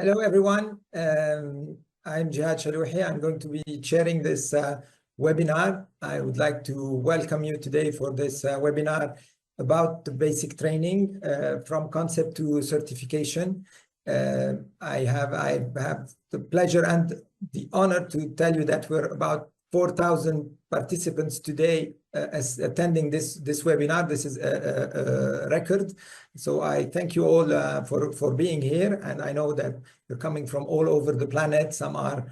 Hello, everyone. I'm Jihad Shalouhi. I'm going to be chairing this webinar. I would like to welcome you today for this webinar about the basic training from concept to certification. I have the pleasure and the honor to tell you that we're about 4,000 participants today as attending this webinar. This is a record. So I thank you all for being here. And I know that you're coming from all over the planet. Some are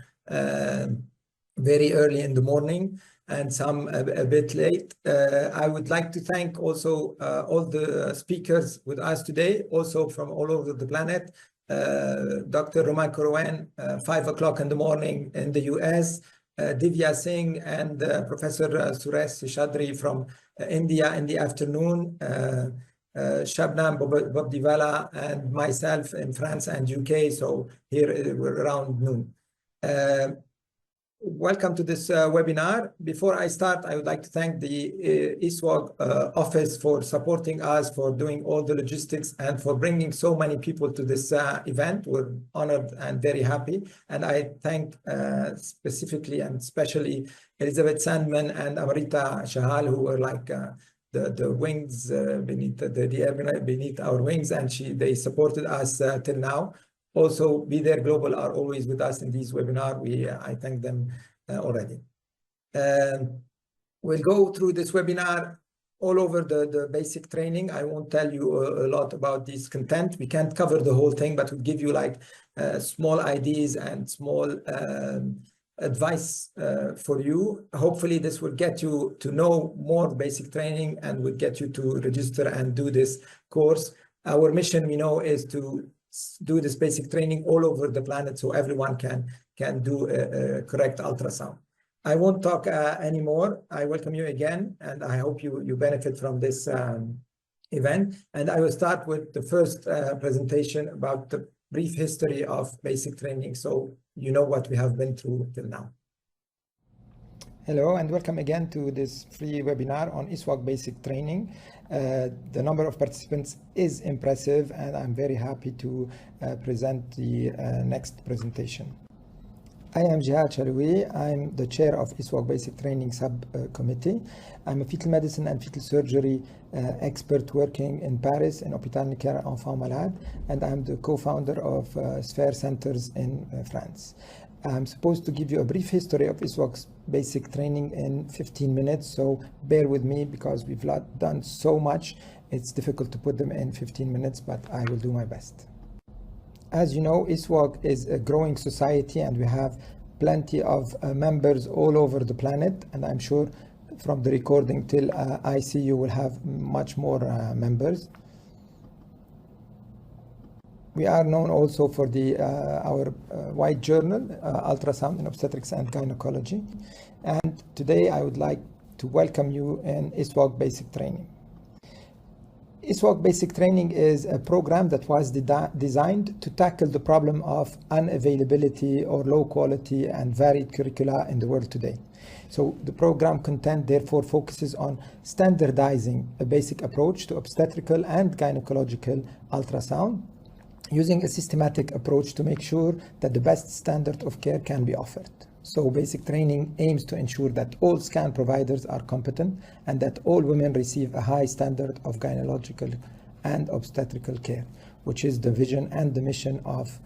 very early in the morning and some a bit late. I would like to thank also all the speakers with us today, also from all over the planet. Dr. Roman Korowan, 5 o'clock in the morning in the US. Divya Singh and Professor Suresh Seshadri from India in the afternoon. Shabnam Bobdiwala and myself in France and UK. So here we're around noon. Welcome to this webinar. Before I start, I would like to thank the ISUOG office for supporting us, for doing all the logistics and for bringing so many people to this event. We're honored and very happy. And I thank specifically and especially Elizabeth Sandman and Amrita Shahal, who were like the wings beneath beneath our wings, and they supported us till now. Also, Be There Global are always with us in these webinars. I thank them already. We'll go through this webinar all over the basic training. I won't tell you a lot about this content. We can't cover the whole thing, but we'll give you like small ideas and small advice for you. Hopefully this will get you to know more basic training and will get you to register and do this course. Our mission, we know, is to do this basic training all over the planet so everyone can do a correct ultrasound. I won't talk anymore. I welcome you again, and I hope you benefit from this event. And I will start with the first presentation about the brief history of basic training, so you know what we have been through till now. Hello and welcome again to this free webinar on ISUOG basic training. The number of participants is impressive and I'm very happy to present the next presentation. I am Jihad Shalouhi. I'm the chair of ISUOG Basic Training Subcommittee. I'm a fetal medicine and fetal surgery expert working in Paris in Hôpital Necker Enfants Malades, and I'm the co-founder of Sphere Centers in France. I'm supposed to give you a brief history of ISUOG's basic training in 15 minutes, so bear with me because we've done so much. It's difficult to put them in 15 minutes, but I will do my best. As you know, ISUOG is a growing society and we have plenty of members all over the planet, and I'm sure from the recording till ICU will have much more members. We are known also for our white journal, Ultrasound in Obstetrics and Gynecology. And today I would like to welcome you in ISUOG Basic Training. ISUOG Basic Training is a program that was designed to tackle the problem of unavailability or low quality and varied curricula in the world today. So the program content therefore focuses on standardizing a basic approach to obstetrical and gynecological ultrasound, using a systematic approach to make sure that the best standard of care can be offered. So basic training aims to ensure that all scan providers are competent and that all women receive a high standard of gynecological and obstetrical care, which is the vision and the mission of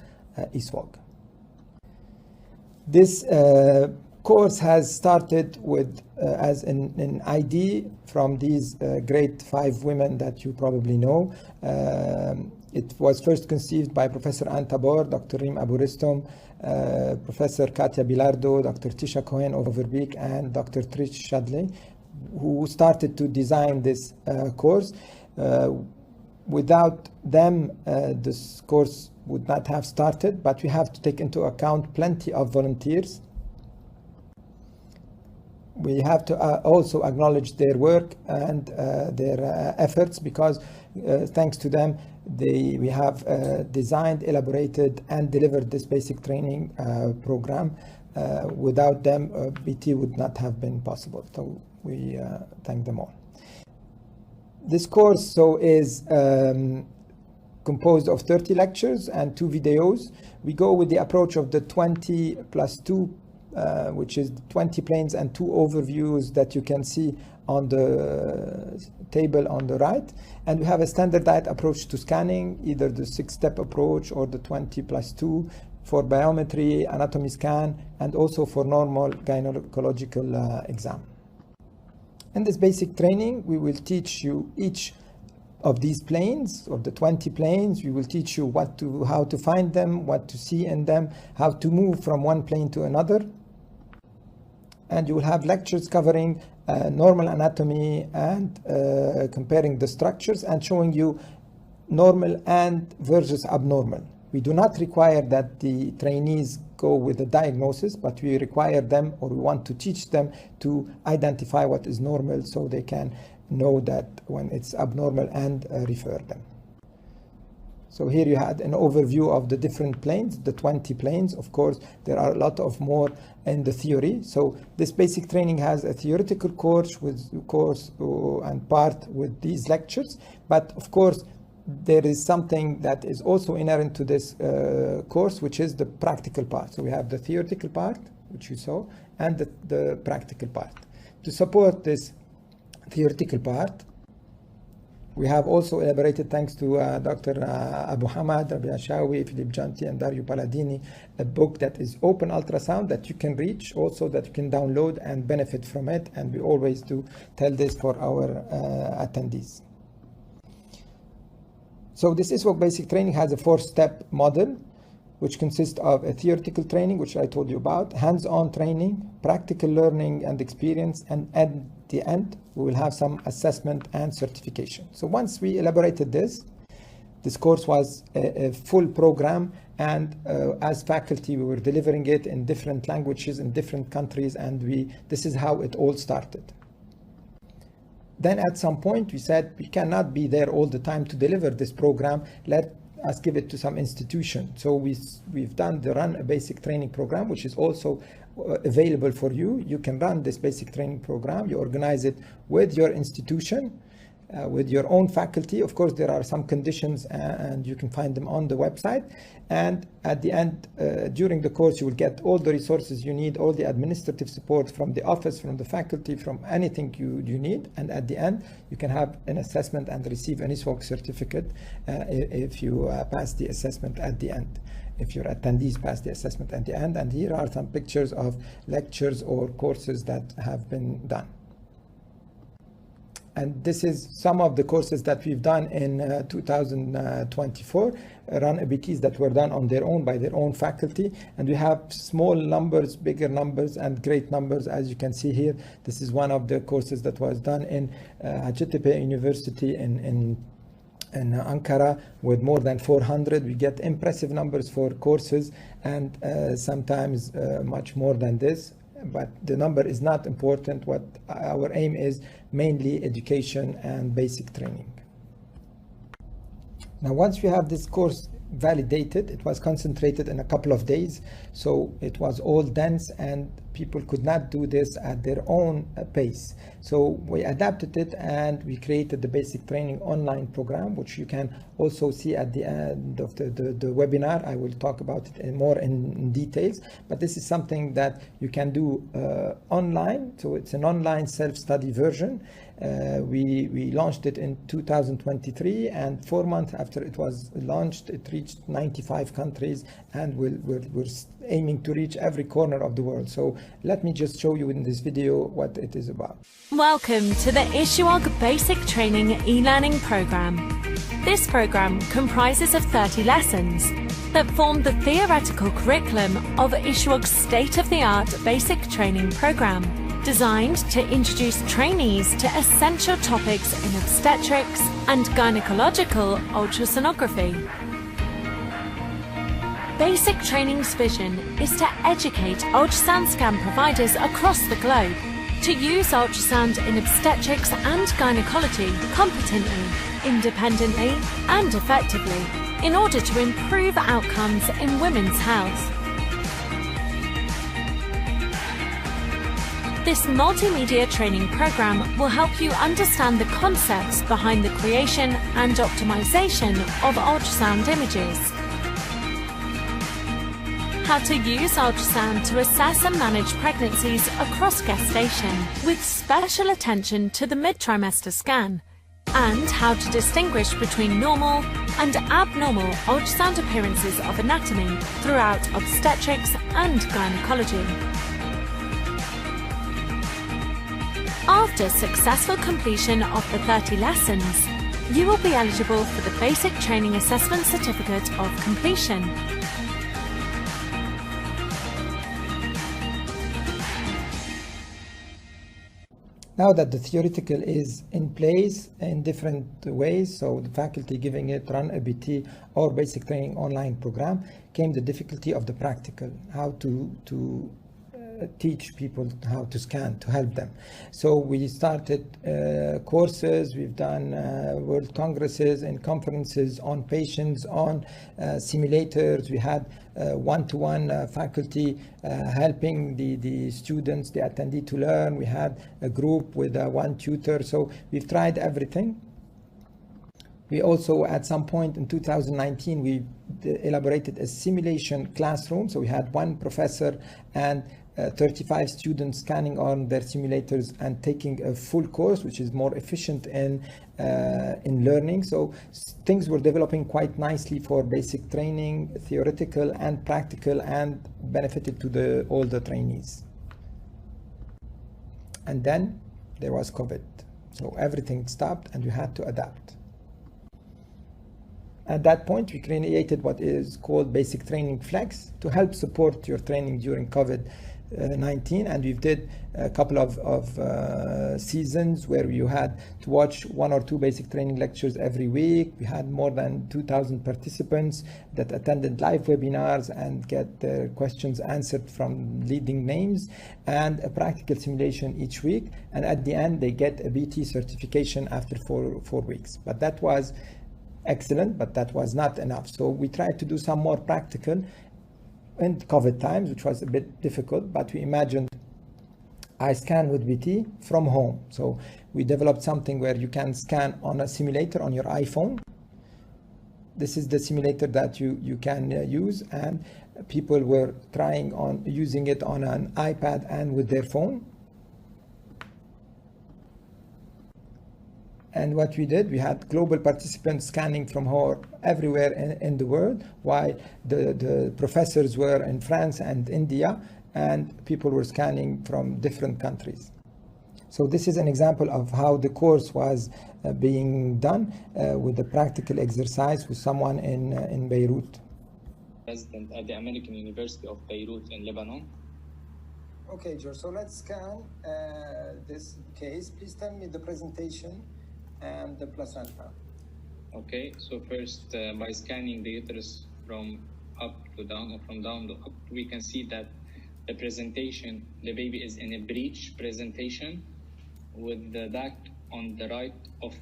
ISUOG. This course has started with as an ID from these great 5 women that you probably know. It was first conceived by Professor Anne Tabor, Dr. Reem Aburistom, Professor Katia Bilardo, Dr. Tisha Cohen Overbeek, and Dr. Trish Shadley, who started to design this course. Without them, this course would not have started, but we have to take into account plenty of volunteers. We have to also acknowledge their work and their efforts, because thanks to them, we have designed, elaborated, and delivered this basic training program. Without them, BT would not have been possible. So we thank them all. This course is composed of 30 lectures and 2 videos. We go with the approach of the 20+2, which is 20 planes and 2 overviews that you can see on the table on the right. And we have a standardized approach to scanning, either the 6-step approach or the 20+2 for biometry, anatomy scan, and also for normal gynecological exam. In this basic training, we will teach you each of these planes, of the 20 planes. We will teach you how to find them, what to see in them, how to move from one plane to another. And you will have lectures covering normal anatomy and comparing the structures and showing you normal and versus abnormal. We do not require that the trainees go with a diagnosis, but we require them, or we want to teach them to identify what is normal so they can know that when it's abnormal and refer them. So here you had an overview of the different planes, the 20 planes. Of course, there are a lot of more in the theory. So this basic training has a theoretical course and part with these lectures. But of course, there is something that is also inherent to this course, which is the practical part. So we have the theoretical part, which you saw, and the practical part. To support this theoretical part, we have also elaborated, thanks to Dr. Abu Hamad, Rabia Shawi, Philip Janti, and Dario Palladini, a book that is open ultrasound that you can reach, also that you can download and benefit from it. And we always do tell this for our attendees. So this ISUOG basic training has a 4-step model, which consists of a theoretical training, which I told you about, hands-on training, practical learning and experience, and at the end, we will have some assessment and certification. So once we elaborated this course was a full program, and as faculty, we were delivering it in different languages in different countries, and this is how it all started. Then at some point, we said we cannot be there all the time to deliver this program. Let us give it to some institution. So we've done the Run a Basic Training program, which is also available for you. You can run this basic training program. You organize it with your institution, with your own faculty. Of course, there are some conditions and you can find them on the website. And at the end, during the course, you will get all the resources you need, all the administrative support from the office, from the faculty, from anything you need. And at the end, you can have an assessment and receive an ISUOG certificate if you pass the assessment at the end, if your attendees pass the assessment at the end. And here are some pictures of lectures or courses that have been done. And this is some of the courses that we've done in 2024, Run ABTs that were done on their own by their own faculty. And we have small numbers, bigger numbers, and great numbers, as you can see here. This is one of the courses that was done in Hacettepe University in Ankara with more than 400. We get impressive numbers for courses, and sometimes much more than this. But the number is not important. What our aim is mainly education and basic training. Now, once we have this course validated, it was concentrated in a couple of days, so it was all dense and people could not do this at their own pace. So we adapted it and we created the basic training online program, which you can also see at the end of the webinar. I will talk about it more in details, but this is something that you can do online. So it's an online self-study version. We launched it in 2023, and 4 months after it was launched, it reached 95 countries, and we're aiming to reach every corner of the world. So let me just show you in this video what it is about. Welcome to the ISUOG Basic Training e-learning program. This program comprises of 30 lessons that form the theoretical curriculum of ISUOG's state-of-the-art basic training program, designed to introduce trainees to essential topics in obstetrics and gynecological ultrasonography. Basic Training's vision is to educate ultrasound scan providers across the globe to use ultrasound in obstetrics and gynecology competently, independently, and effectively in order to improve outcomes in women's health. This multimedia training program will help you understand the concepts behind the creation and optimization of ultrasound images, how to use ultrasound to assess and manage pregnancies across gestation with special attention to the mid-trimester scan, and how to distinguish between normal and abnormal ultrasound appearances of anatomy throughout obstetrics and gynecology. After successful completion of the 30 lessons, you will be eligible for the Basic Training Assessment Certificate of Completion. Now that the theoretical is in place in different ways, so the faculty giving it run a BT or basic training online program, came the difficulty of the practical, how to teach people how to scan, to help them. So we started courses, we've done world congresses and conferences on patients, on simulators. We had one-to-one faculty helping the students, the attendee to learn. We had a group with one tutor. So we've tried everything. We also, at some point in 2019, we elaborated a simulation classroom. So we had one professor and 35 students scanning on their simulators and taking a full course, which is more efficient in learning. So things were developing quite nicely for basic training, theoretical and practical, and benefited to all the trainees. And then there was COVID. So everything stopped and we had to adapt. At that point, we created what is called Basic Training Flex to help support your training during COVID-19, and we did a couple of seasons where you had to watch 1 or 2 basic training lectures every week. We had more than 2,000 participants that attended live webinars and get their questions answered from leading names, and a practical simulation each week. And at the end, they get a BT certification after four weeks. But that was excellent, but that was not enough. So we tried to do some more practical in COVID times, which was a bit difficult, but we imagined I scan with BT from home. So we developed something where you can scan on a simulator on your iPhone. This is the simulator that you can use, and people were trying on using it on an iPad and with their phone. And what we did, we had global participants scanning from everywhere in the world, while the professors were in France and India, and people were scanning from different countries. So this is an example of how the course was being done with the practical exercise with someone in Beirut. Resident at the American University of Beirut in Lebanon. Okay, George, so let's scan this case. Please tell me the presentation and the placenta. Okay, so first by scanning the uterus from up to down or from down to up, we can see that the presentation, the baby is in a breech presentation with the duct on the right of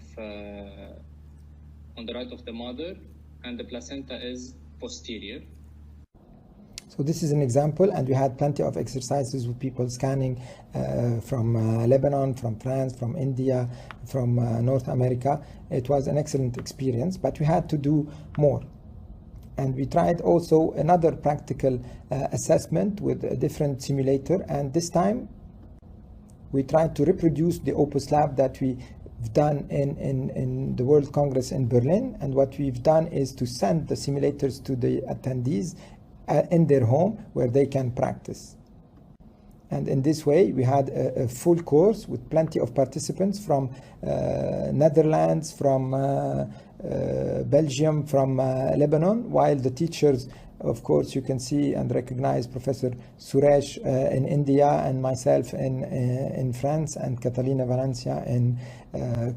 the mother, and the placenta is posterior. So this is an example, and we had plenty of exercises with people scanning from Lebanon, from France, from India, from North America. It was an excellent experience, but we had to do more. And we tried also another practical assessment with a different simulator, and this time we tried to reproduce the Opus Lab that we've done in the World Congress in Berlin. And what we've done is to send the simulators to the attendees in their home where they can practice. And in this way, we had a full course with plenty of participants from Netherlands, from Belgium, from Lebanon, while the teachers, of course, you can see and recognize Professor Suresh in India, and myself in France, and Catalina Valencia in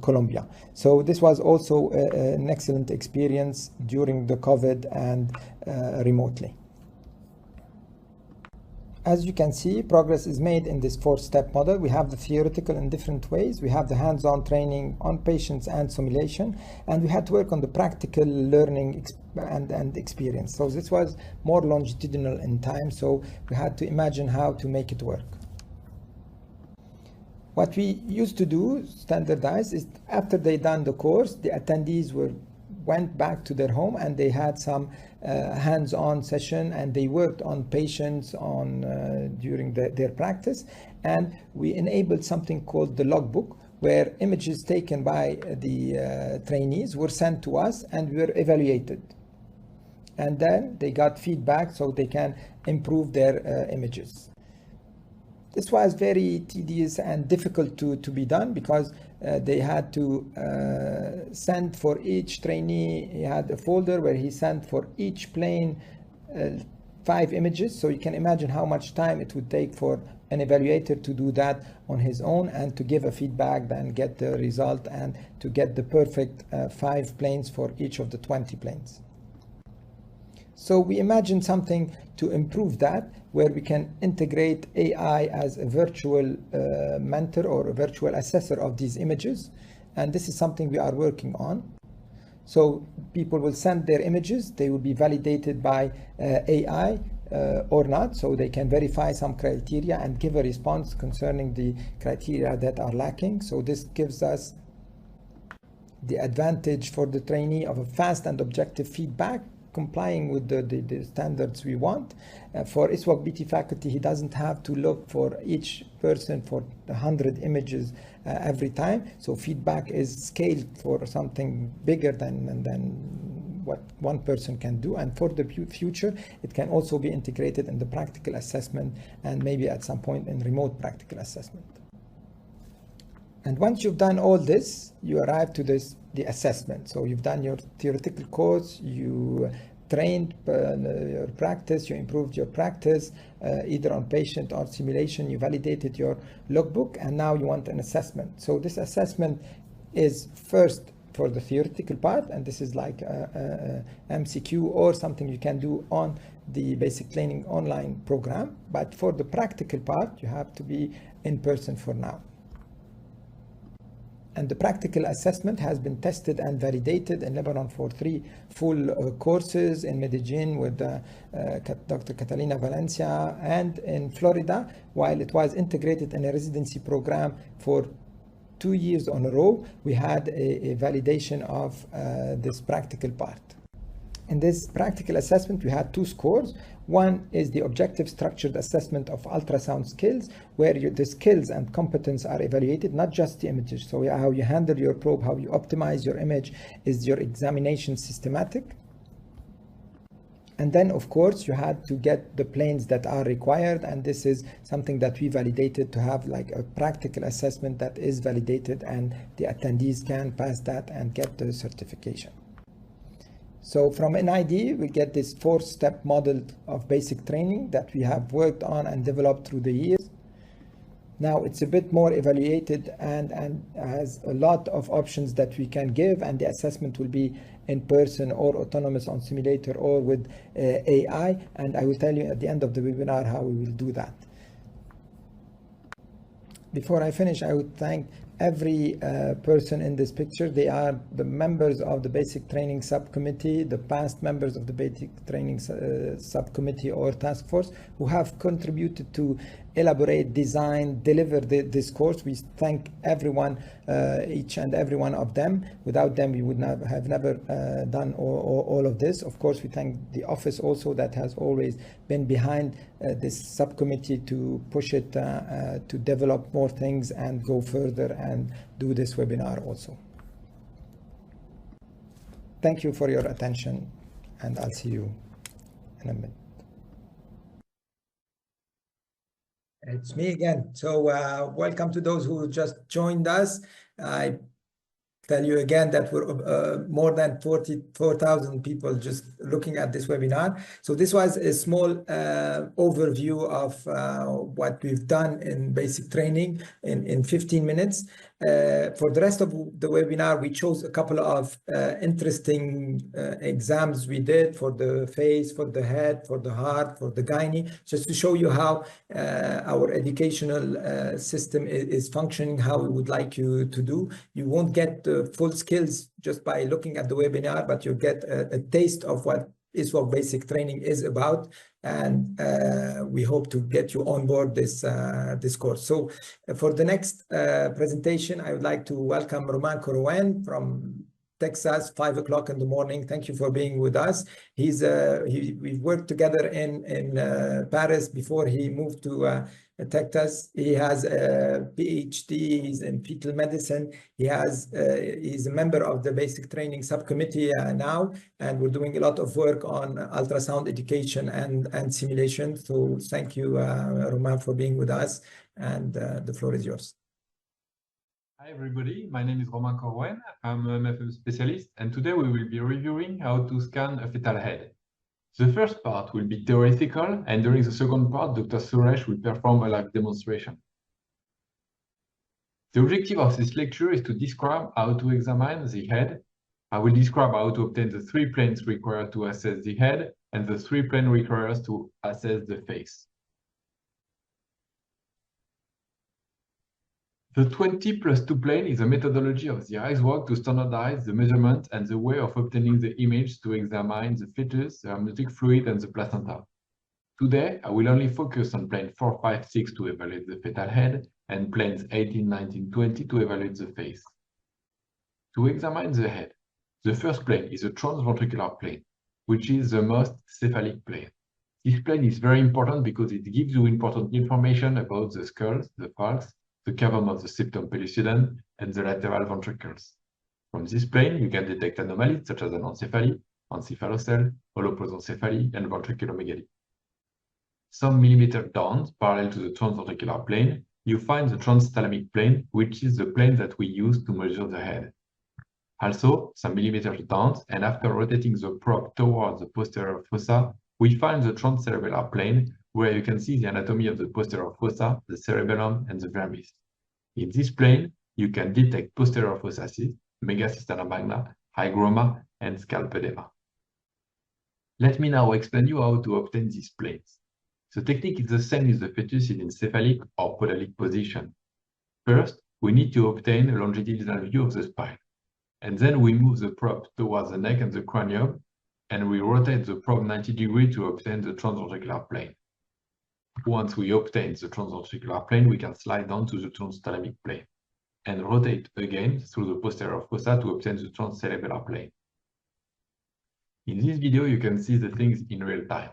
Colombia. So this was also an excellent experience during the COVID and remotely. As you can see, progress is made in this 4-step model. We have the theoretical in different ways. We have the hands-on training on patients and simulation, and we had to work on the practical learning and experience. So this was more longitudinal in time, so we had to imagine how to make it work. What we used to do, standardized, is after they done the course, the attendees went back to their home and they had some hands-on session, and they worked on patients during their practice. And we enabled something called the logbook, where images taken by the trainees were sent to us and were evaluated. And then they got feedback so they can improve their images. This was very tedious and difficult to be done, because they had to send for each trainee. He had a folder where he sent for each plane 5 images. So you can imagine how much time it would take for an evaluator to do that on his own and to give a feedback, then get the result, and to get the perfect 5 planes for each of the 20 planes. So we imagined something to improve that, where we can integrate AI as a virtual mentor or a virtual assessor of these images. And this is something we are working on. So people will send their images, they will be validated by AI or not, so they can verify some criteria and give a response concerning the criteria that are lacking. So this gives us the advantage for the trainee of a fast and objective feedback, complying with the standards we want. For ISUOG BT faculty, he doesn't have to look for each person for 100 images every time. So feedback is scaled for something bigger than what one person can do. And for the future, it can also be integrated in the practical assessment, and maybe at some point in remote practical assessment. And once you've done all this, you arrive to the assessment. So you've done your theoretical course, you trained your practice, you improved your practice, either on patient or simulation, you validated your logbook, and now you want an assessment. So this assessment is first for the theoretical part, and this is like a MCQ or something you can do on the basic training online program. But for the practical part, you have to be in person for now. And the practical assessment has been tested and validated in Lebanon for 3 full courses, in Medellin with Dr. Catalina Valencia, and in Florida, while it was integrated in a residency program for 2 years on a row. We had a validation of this practical part. In this practical assessment, we had 2 scores. One is the objective structured assessment of ultrasound skills, where the skills and competence are evaluated, not just the images. So how you handle your probe, how you optimize your image, is your examination systematic. And then, of course, you had to get the planes that are required, and this is something that we validated to have like a practical assessment that is validated, and the attendees can pass that and get the certification. So from NID, we get this 4-step model of basic training that we have worked on and developed through the years. Now it's a bit more evaluated and has a lot of options that we can give, and the assessment will be in person or autonomous on simulator or with AI. And I will tell you at the end of the webinar how we will do that. Before I finish, I would thank every person in this picture. They are the members of the basic training subcommittee, the past members of the basic training subcommittee or task force, who have contributed to elaborate, design, deliver this course. We thank everyone, each and every one of them. Without them, we would have never done all of this. Of course, we thank the office also that has always been behind this subcommittee to push it to develop more things and go further and do this webinar also. Thank you for your attention, and I'll see you in a minute. It's me again. So welcome to those who just joined us. I tell you again that we're more than 44,000 people just looking at this webinar. So this was a small overview of what we've done in basic training in 15 minutes. For the rest of the webinar, we chose a couple of interesting exams we did for the face, for the head, for the heart, for the gynae, just to show you how our educational system is functioning, how we would like you to do. You won't get the full skills just by looking at the webinar, but you'll get a taste of what ISUOG basic training is about, and we hope to get you on board this course. So for the next presentation, I would like to welcome Roman Korowen from Texas, 5 o'clock in the morning. Thank you for being with us. We've worked together in Paris before he moved to Texas. He has a PhD. He's in fetal medicine. He's a member of the basic training subcommittee now, and we're doing a lot of work on ultrasound education and simulation. So thank you, Roman, for being with us, and the floor is yours. Hi everybody, my name is Roman Korowen. I'm an MFM specialist, and today we will be reviewing how to scan a fetal head. The first part will be theoretical, and during the second part, Dr. Suresh will perform a live demonstration. The objective of this lecture is to describe how to examine the head. I will describe how to obtain the 3 planes required to assess the head and the 3 planes required to assess the face. The 20+2 plane is a methodology of the ISUOG to standardize the measurement and the way of obtaining the image to examine the fetus, the amniotic fluid, and the placenta. Today, I will only focus on plane 4, 5, 6 to evaluate the fetal head and planes 18, 19, 20 to evaluate the face. To examine the head, the first plane is a transventricular plane, which is the most cephalic plane. This plane is very important because it gives you important information about the skulls, the falx, the cavum of the septum pellucidum, and the lateral ventricles. From this plane, you can detect anomalies such as anencephaly, encephalocele, holoprosencephaly, and ventriculomegaly. Some millimeters down, parallel to the transventricular plane, you find the transthalamic plane, which is the plane that we use to measure the head. Also, some millimeters down, and after rotating the probe towards the posterior fossa, we find the transcerebellar plane, where you can see the anatomy of the posterior fossa, the cerebellum, and the vermis. In this plane, you can detect posterior fossa cyst, megacisterna magna, hygroma, and scalp edema. Let me now explain you how to obtain these planes. The technique is the same if the fetus is in cephalic or podalic position. First, we need to obtain a longitudinal view of the spine, and then we move the probe towards the neck and the cranium, and we rotate the probe 90 degrees to obtain the transventricular plane. Once we obtain the transventricular plane, we can slide down to the transthalamic plane and rotate again through the posterior fossa to obtain the transcerebellar plane. In this video, you can see the things in real time.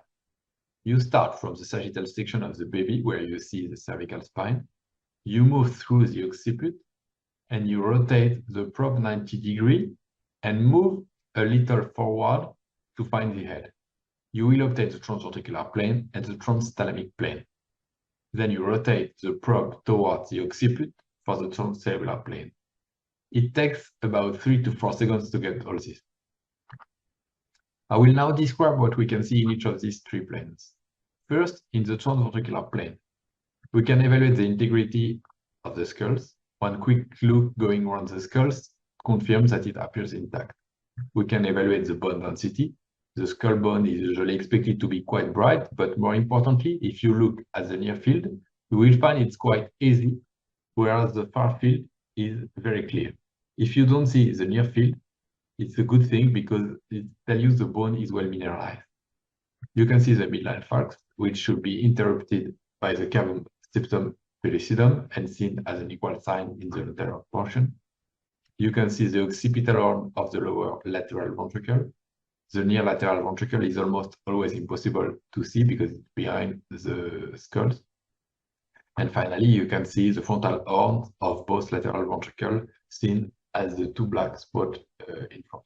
You start from the sagittal section of the baby, where you see the cervical spine. You move through the occiput, and you rotate the probe 90 degrees and move a little forward to find the head. You will obtain the transventricular plane and the transthalamic plane. Then you rotate the probe towards the occiput for the transcerebellar plane. It takes about 3 to 4 seconds to get all this. I will now describe what we can see in each of these 3 planes. First, in the transventricular plane, we can evaluate the integrity of the skulls. One quick look going around the skulls confirms that it appears intact. We can evaluate the bone density. The skull bone is usually expected to be quite bright, but more importantly, if you look at the near field, you will find it's quite easy, whereas the far field is very clear. If you don't see the near field, it's a good thing because it tells you the bone is well mineralized. You can see the midline falx, which should be interrupted by the cavum septum pellucidum and seen as an equal sign in the lateral portion. You can see the occipital horn of the lower lateral ventricle. The near lateral ventricle is almost always impossible to see because it's behind the skulls. And finally, you can see the frontal horn of both lateral ventricles seen as the 2 black spots in front.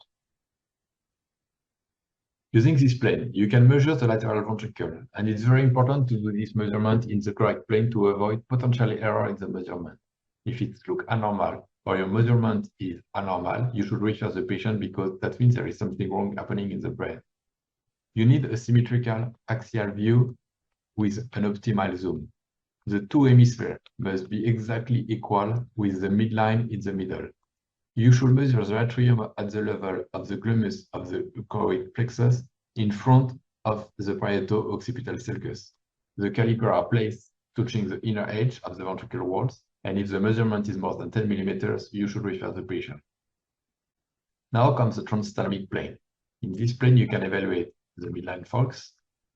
Using this plane, you can measure the lateral ventricle, and it's very important to do this measurement in the correct plane to avoid potential error in the measurement. If it looks abnormal or your measurement is abnormal, you should refer the patient because that means there is something wrong happening in the brain. You need a symmetrical axial view with an optimal zoom. The 2 hemispheres must be exactly equal with the midline in the middle. You should measure the atrium at the level of the glomus of the choroid plexus in front of the parieto-occipital sulcus. The caliper are placed touching the inner edge of the ventricular walls, and if the measurement is more than 10 millimeters, you should refer the patient. Now comes the transthalamic plane. In this plane, you can evaluate the midline folks,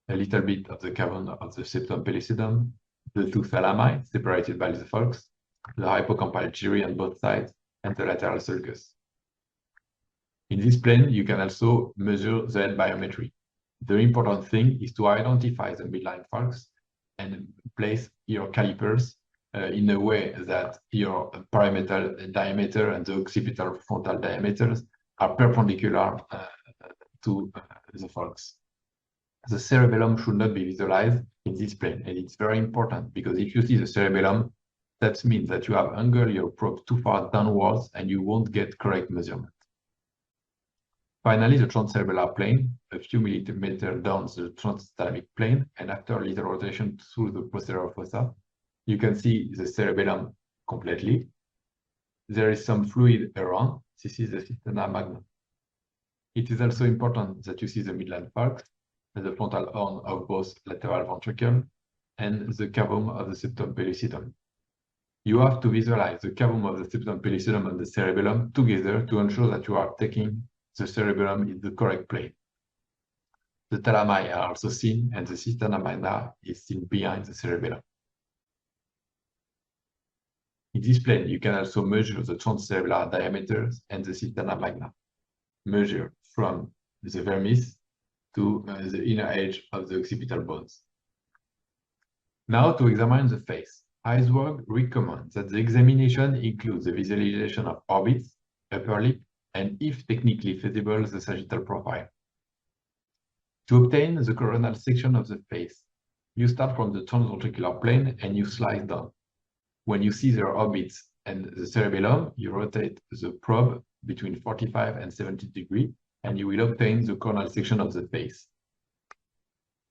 a little bit of the cavum of the septum pellucidum, the two thalami separated by the folks, the hippocampal gyri on both sides, and the lateral sulcus. In this plane, you can also measure the head biometry. The important thing is to identify the midline folks and place your calipers in a way that your perimeter diameter and the occipital frontal diameters are perpendicular to the folks. The cerebellum should not be visualized in this plane, and it's very important because if you see the cerebellum, that means that you have angled your probe too far downwards and you won't get correct measurement. Finally, the transcerebellar plane, a few millimeters down the transthalamic plane, and after a little rotation through the posterior fossa, you can see the cerebellum completely. There is some fluid around. This is the cisterna magna. It is also important that you see the midline folks, the frontal horn of both lateral ventricle, and the cavum of the septum pellucidum. You have to visualize the cavum of the septum pellucidum and the cerebellum together to ensure that you are taking the cerebellum in the correct plane. The thalami are also seen, and the cisterna magna is seen behind the cerebellum. In this plane, you can also measure the transcerebellar diameters and the cisterna magna. Measure from the vermis to the inner edge of the occipital bones. Now to examine the face. ISUOG recommends that the examination includes the visualization of orbits, upper lip, and if technically feasible, the sagittal profile. To obtain the coronal section of the face, you start from the transventricular plane and you slide down. When you see their orbits and the cerebellum, you rotate the probe between 45 and 70 degrees, and you will obtain the coronal section of the face.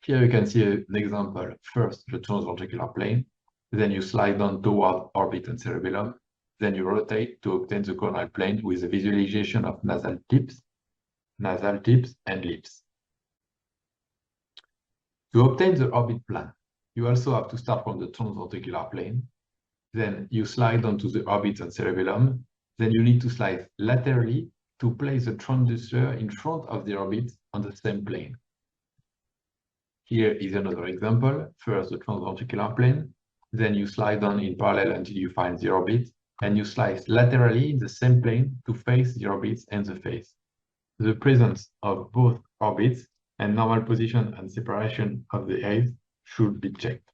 Here you can see an example. First, the transventricular plane, then you slide down toward orbit and cerebellum, then you rotate to obtain the coronal plane with the visualization of nasal tips, and lips. To obtain the orbit plan, you also have to start from the transventricular plane, then you slide onto the orbit and cerebellum, then you need to slide laterally to place the transducer in front of the orbit on the same plane. Here is another example. First, the transventricular plane, then you slide down in parallel until you find the orbit, and you slide laterally in the same plane to face the orbits and the face. The presence of both orbits and normal position and separation of the eyes should be checked.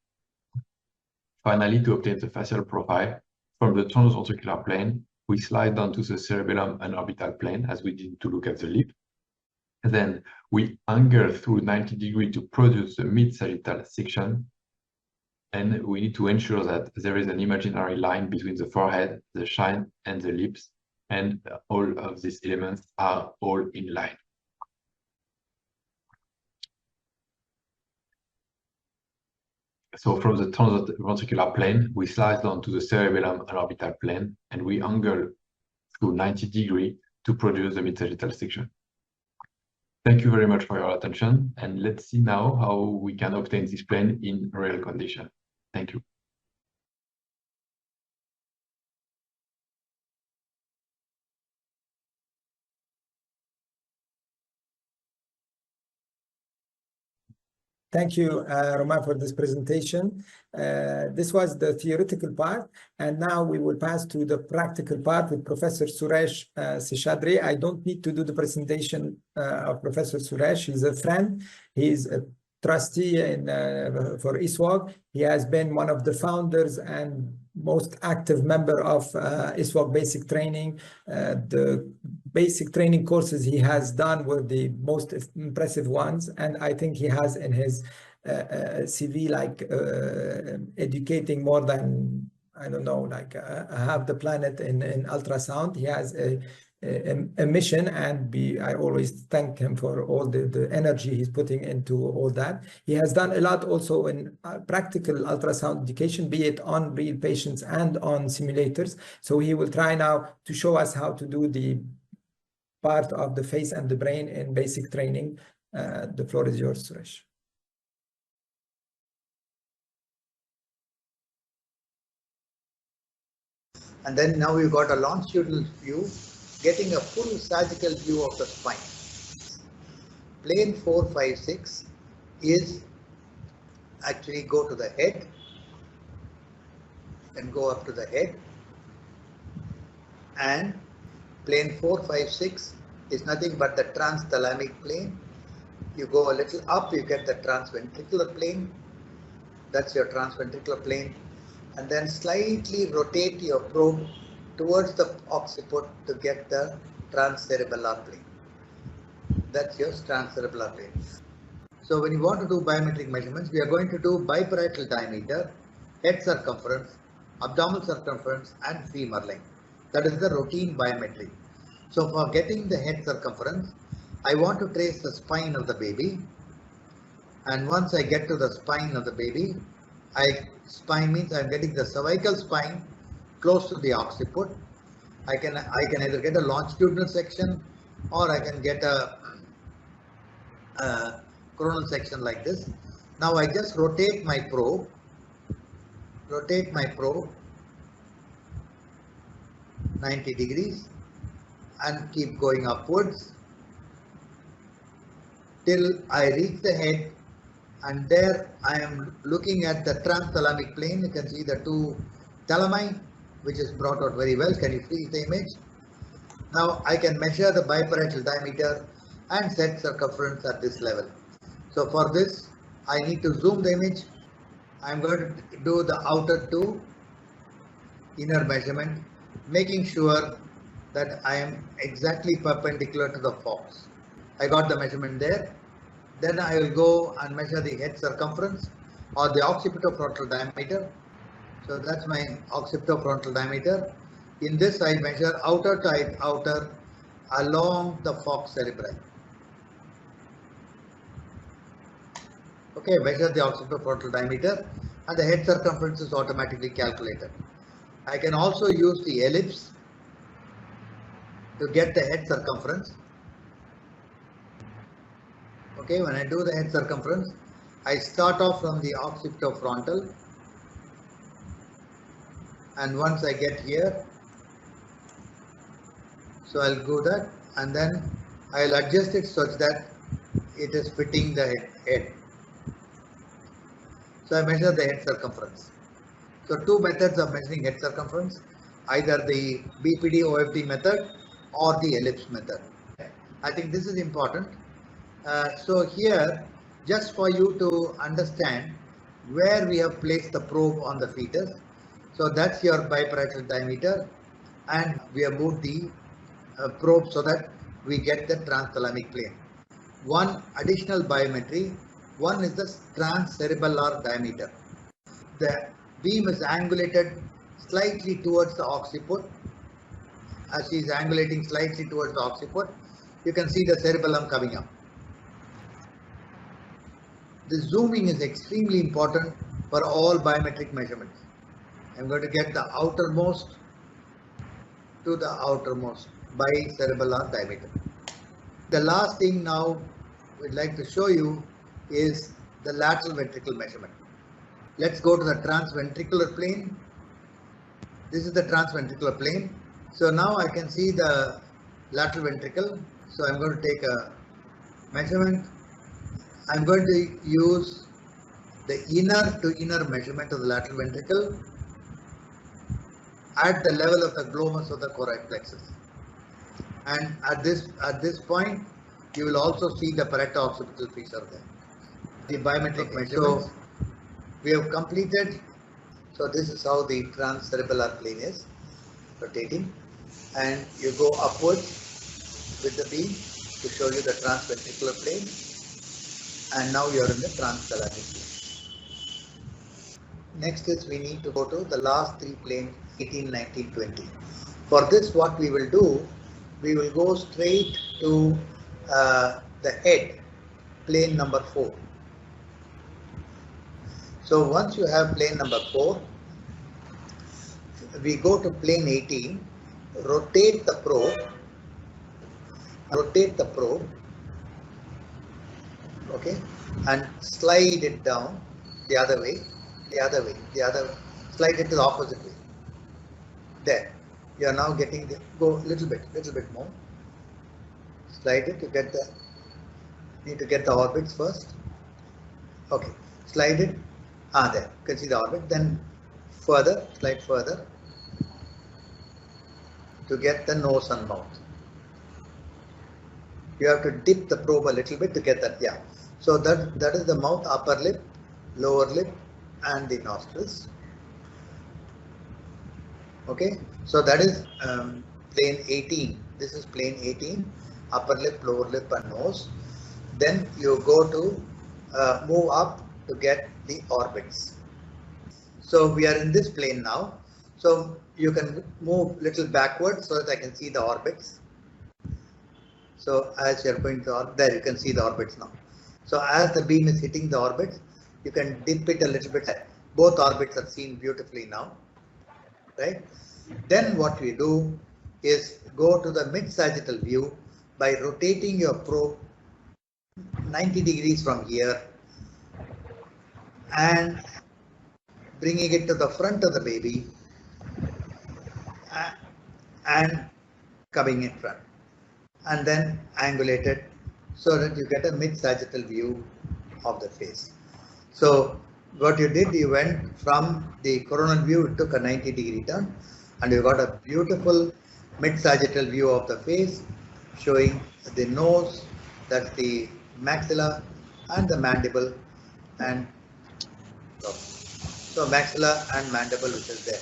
Finally, to obtain the facial profile, from the transventricular plane, we slide down to the cerebellum and orbital plane as we did to look at the lip. Then we angle through 90 degrees to produce the mid-sagittal section. And we need to ensure that there is an imaginary line between the forehead, the chin, and the lips, and all of these elements are all in line. So from the transventricular plane, we slide down to the cerebellum and orbital plane, and we angle through 90 degrees to produce the mid-sagittal section. Thank you very much for your attention, and let's see now how we can obtain this plane in real condition. Thank you. Thank you, Romain, for this presentation. This was the theoretical part, and now we will pass to the practical part with Professor Suresh Seshadri. I don't need to do the presentation of Professor Suresh. He's a friend. He's a trustee for ISUOG. He has been one of the founders and most active member of ISUOG basic training. The basic training courses he has done were the most impressive ones, and I think he has in his CV like educating more than, I don't know, like half the planet in ultrasound. He has a mission, and I always thank him for all the energy he's putting into all that. He has done a lot also in practical ultrasound education, be it on real patients and on simulators. So he will try now to show us how to do the part of the face and the brain in basic training. The floor is yours, Suresh. And then now we've got a longitudinal view, getting a full sagittal view of the spine. Plane 4, 5, 6 is actually go to the head and go up to the head, and plane 4, 5, 6 is nothing but the transthalamic plane. You go a little up, you get the transventricular plane. That's your transventricular plane. And then slightly rotate your probe towards the occiput to get the transcerebellar plane. That's your transcerebellar plane. So when you want to do biometric measurements, we are going to do biparietal diameter, head circumference, abdominal circumference, and femur length. That is the routine biometry. So for getting the head circumference, I want to trace the spine of the baby. And once I get to the spine of the baby, spine means I'm getting the cervical spine close to the occiput. I can either get a longitudinal section or I can get a coronal section like this. Now I just rotate my probe 90 degrees and keep going upwards till I reach the head, and there I am looking at the transthalamic plane. You can see the two thalami, which is brought out very well. Can you freeze the image? Now I can measure the biparietal diameter and head circumference at this level. So for this I need to zoom the image. I am going to do the outer to inner measurement, making sure that I am exactly perpendicular to the fox. I got the measurement there. Then I will go and measure the head circumference or the occipitofrontal diameter. So that's my occipitofrontal diameter. In this I measure outer to outer along the fox cerebri. Okay, measure the occipitofrontal diameter and the head circumference is automatically calculated. I can also use the ellipse to get the head circumference. Okay, when I do the head circumference, I start off from the occipitofrontal, and once I get here, so I'll go that, and then I'll adjust it such that it is fitting the head. So I measure the head circumference. So two methods of measuring head circumference, either the BPD OFD method or the ellipse method. I think this is important. So here, just for you to understand where we have placed the probe on the fetus. So that's your biparietal diameter, and we have moved the probe so that we get the transthalamic plane. One additional biometry, one is the transcerebellar diameter. The beam is angulated slightly towards the occiput. As she is angulating slightly towards the occiput, you can see the cerebellum coming up. The zooming is extremely important for all biometric measurements. I'm going to get the outermost to the outermost bicerebellar diameter. The last thing now we'd like to show you is the lateral ventricle measurement. Let's go to the transventricular plane. This is the transventricular plane. So now I can see the lateral ventricle. So I'm going to take a measurement. I'm going to use the inner to inner measurement of the lateral ventricle at the level of the glomus of the choroid plexus. And at this point, you will also see the pareto-occipital feature there. The biometric measurements. So we have completed. So this is how the transcerebellar plane is rotating, and you go upwards with the beam to show you the transventricular plane, and now you are in the transthalamic plane. Next is we need to go to the last three planes, 18, 19, 20. For this, what we will do, we will go straight to the head, plane number 4. So once you have plane number 4, we go to plane 18, rotate the probe, okay, and slide it down the other way, slide it to the opposite way. There, you are now getting the, go little bit more, slide it to get the, Need to get the orbits first. Okay, slide it. There, you can see the orbit. Then further, slide further to get the nose and mouth. You have to dip the probe a little bit to get that. Yeah. So that is the mouth, upper lip, lower lip, and the nostrils. Okay. So that is plane 18. This is plane 18. Upper lip, lower lip, and nose. Then you go to move up to get the orbits. So we are in this plane now. So you can move little backward so that I can see the orbits. So as you are going to orbit, there you can see the orbits now. So as the beam is hitting the orbits, you can dip it a little bit. Both orbits are seen beautifully now, right? Then what we do is go to the mid-sagittal view by rotating your probe 90 degrees from here and bringing it to the front of the baby and coming in front, and then angulate it so that you get a mid-sagittal view of the face. So what you did, you went from the coronal view, it took a 90-degree turn, and you got a beautiful mid-sagittal view of the face showing the nose, that's the maxilla, and the mandible, and so maxilla and mandible which is there.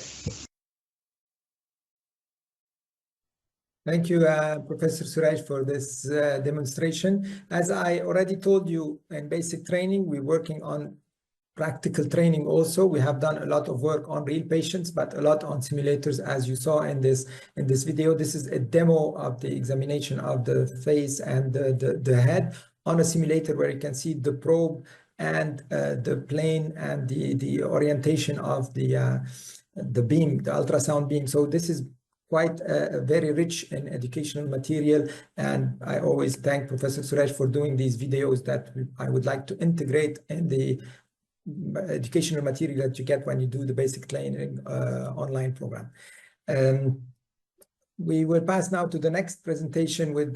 Thank you, Professor Suraj, for this demonstration. As I already told you in basic training, we're working on practical training also. We have done a lot of work on real patients, but a lot on simulators, as you saw in this video. This is a demo of the examination of the face and the head on a simulator where you can see the probe and the plane and the orientation of the beam, the ultrasound beam. So this is quite very rich in educational material, and I always thank Professor Suraj for doing these videos that I would like to integrate in the educational material that you get when you do the basic training online program. We will pass now to the next presentation with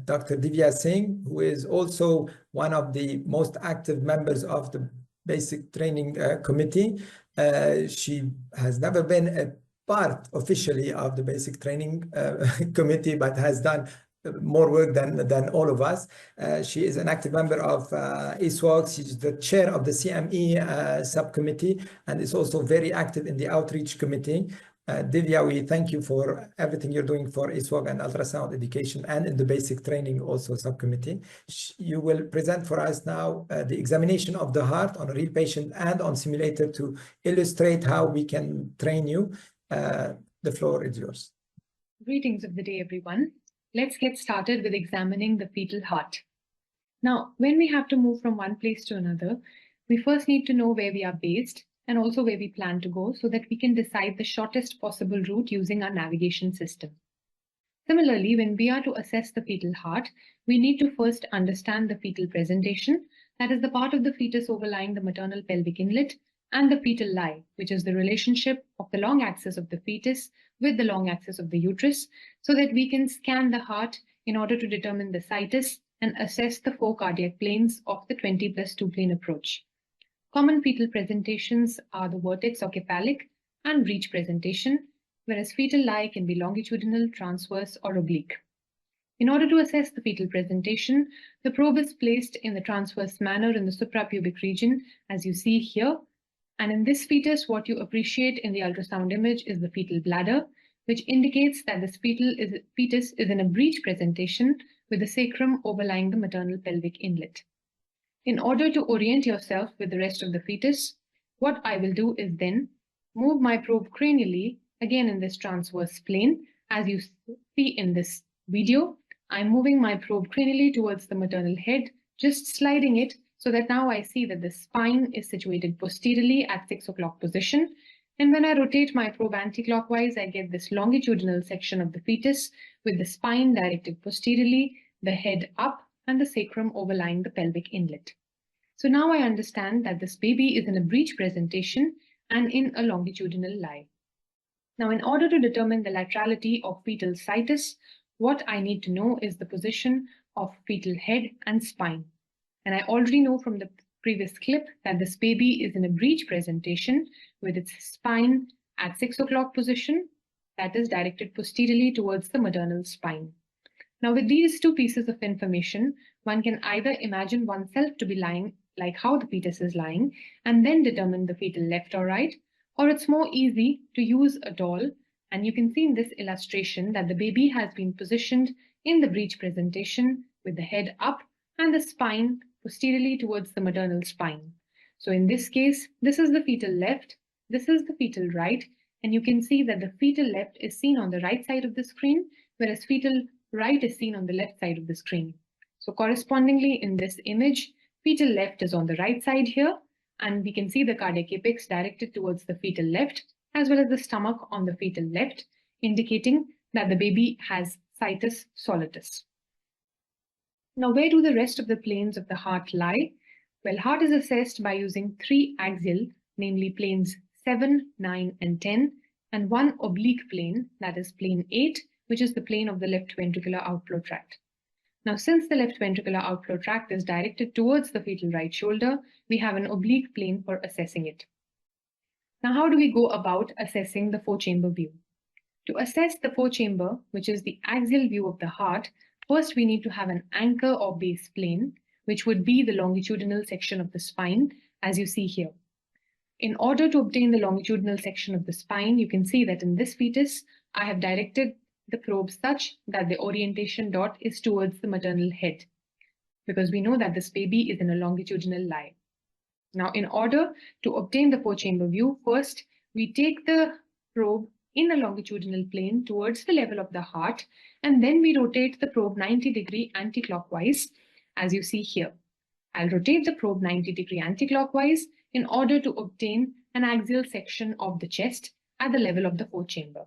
Dr. Divya Singh, who is also one of the most active members of the basic training committee. She has never been a part officially of the basic training committee, but has done more work than all of us. She is an active member of ISUOG. She's the chair of the CME subcommittee and is also very active in the outreach committee. Divya, we thank you for everything you're doing for ISUOG and ultrasound education and in the basic training also subcommittee. You will present for us now the examination of the heart on a real patient and on simulator to illustrate how we can train you. The floor is yours. Greetings of the day, everyone. Let's get started with examining the fetal heart. Now, when we have to move from one place to another, we first need to know where we are based and also where we plan to go so that we can decide the shortest possible route using our navigation system. Similarly, when we are to assess the fetal heart, we need to first understand the fetal presentation, that is the part of the fetus overlying the maternal pelvic inlet, and the fetal lie, which is the relationship of the long axis of the fetus with the long axis of the uterus, so that we can scan the heart in order to determine the situs and assess the 4 cardiac planes of the 20+2 plane approach. Common fetal presentations are the vertex or cephalic and breech presentation, whereas fetal lie can be longitudinal, transverse, or oblique. In order to assess the fetal presentation, the probe is placed in the transverse manner in the suprapubic region, as you see here. And in this fetus, what you appreciate in the ultrasound image is the fetal bladder, which indicates that this fetus is in a breech presentation with the sacrum overlying the maternal pelvic inlet. In order to orient yourself with the rest of the fetus, what I will do is then move my probe cranially, again in this transverse plane. As you see in this video, I'm moving my probe cranially towards the maternal head, just sliding it so that now I see that the spine is situated posteriorly at 6 o'clock position. And when I rotate my probe anti-clockwise, I get this longitudinal section of the fetus with the spine directed posteriorly, the head up, and the sacrum overlying the pelvic inlet. So now I understand that this baby is in a breech presentation and in a longitudinal lie. Now, in order to determine the laterality of fetal situs, what I need to know is the position of fetal head and spine. And I already know from the previous clip that this baby is in a breech presentation with its spine at 6 o'clock position, that is directed posteriorly towards the maternal spine. Now, with these two pieces of information, one can either imagine oneself to be lying like how the fetus is lying and then determine the fetal left or right, or it's more easy to use a doll. And you can see in this illustration that the baby has been positioned in the breech presentation with the head up and the spine posteriorly towards the maternal spine. So in this case, this is the fetal left, this is the fetal right, and you can see that the fetal left is seen on the right side of the screen, whereas fetal right is seen on the left side of the screen. So correspondingly in this image, fetal left is on the right side here, and we can see the cardiac apex directed towards the fetal left, as well as the stomach on the fetal left, indicating that the baby has situs soletis. Now, where do the rest of the planes of the heart lie? Well, heart is assessed by using 3 axial, namely planes 7, 9, and 10, and 1 oblique plane, that is plane 8, which is the plane of the left ventricular outflow tract. Now, since the left ventricular outflow tract is directed towards the fetal right shoulder, we have an oblique plane for assessing it. Now, how do we go about assessing the 4-chamber view? To assess the 4-chamber, which is the axial view of the heart, first we need to have an anchor or base plane, which would be the longitudinal section of the spine, as you see here. In order to obtain the longitudinal section of the spine, you can see that in this fetus, I have directed the probe such that the orientation dot is towards the maternal head, because we know that this baby is in a longitudinal lie. Now, in order to obtain the 4-chamber view, first we take the probe in a longitudinal plane towards the level of the heart, and then we rotate the probe 90-degree anti-clockwise, as you see here. I'll rotate the probe 90-degree anti-clockwise in order to obtain an axial section of the chest at the level of the 4-chamber.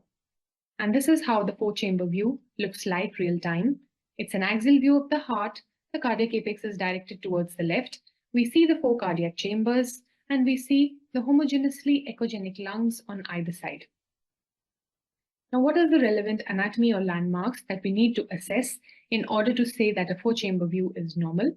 And this is how the 4-chamber view looks like real time. It's an axial view of the heart. The cardiac apex is directed towards the left. We see the 4 cardiac chambers, and we see the homogeneously echogenic lungs on either side. Now, what are the relevant anatomy or landmarks that we need to assess in order to say that a 4-chamber view is normal?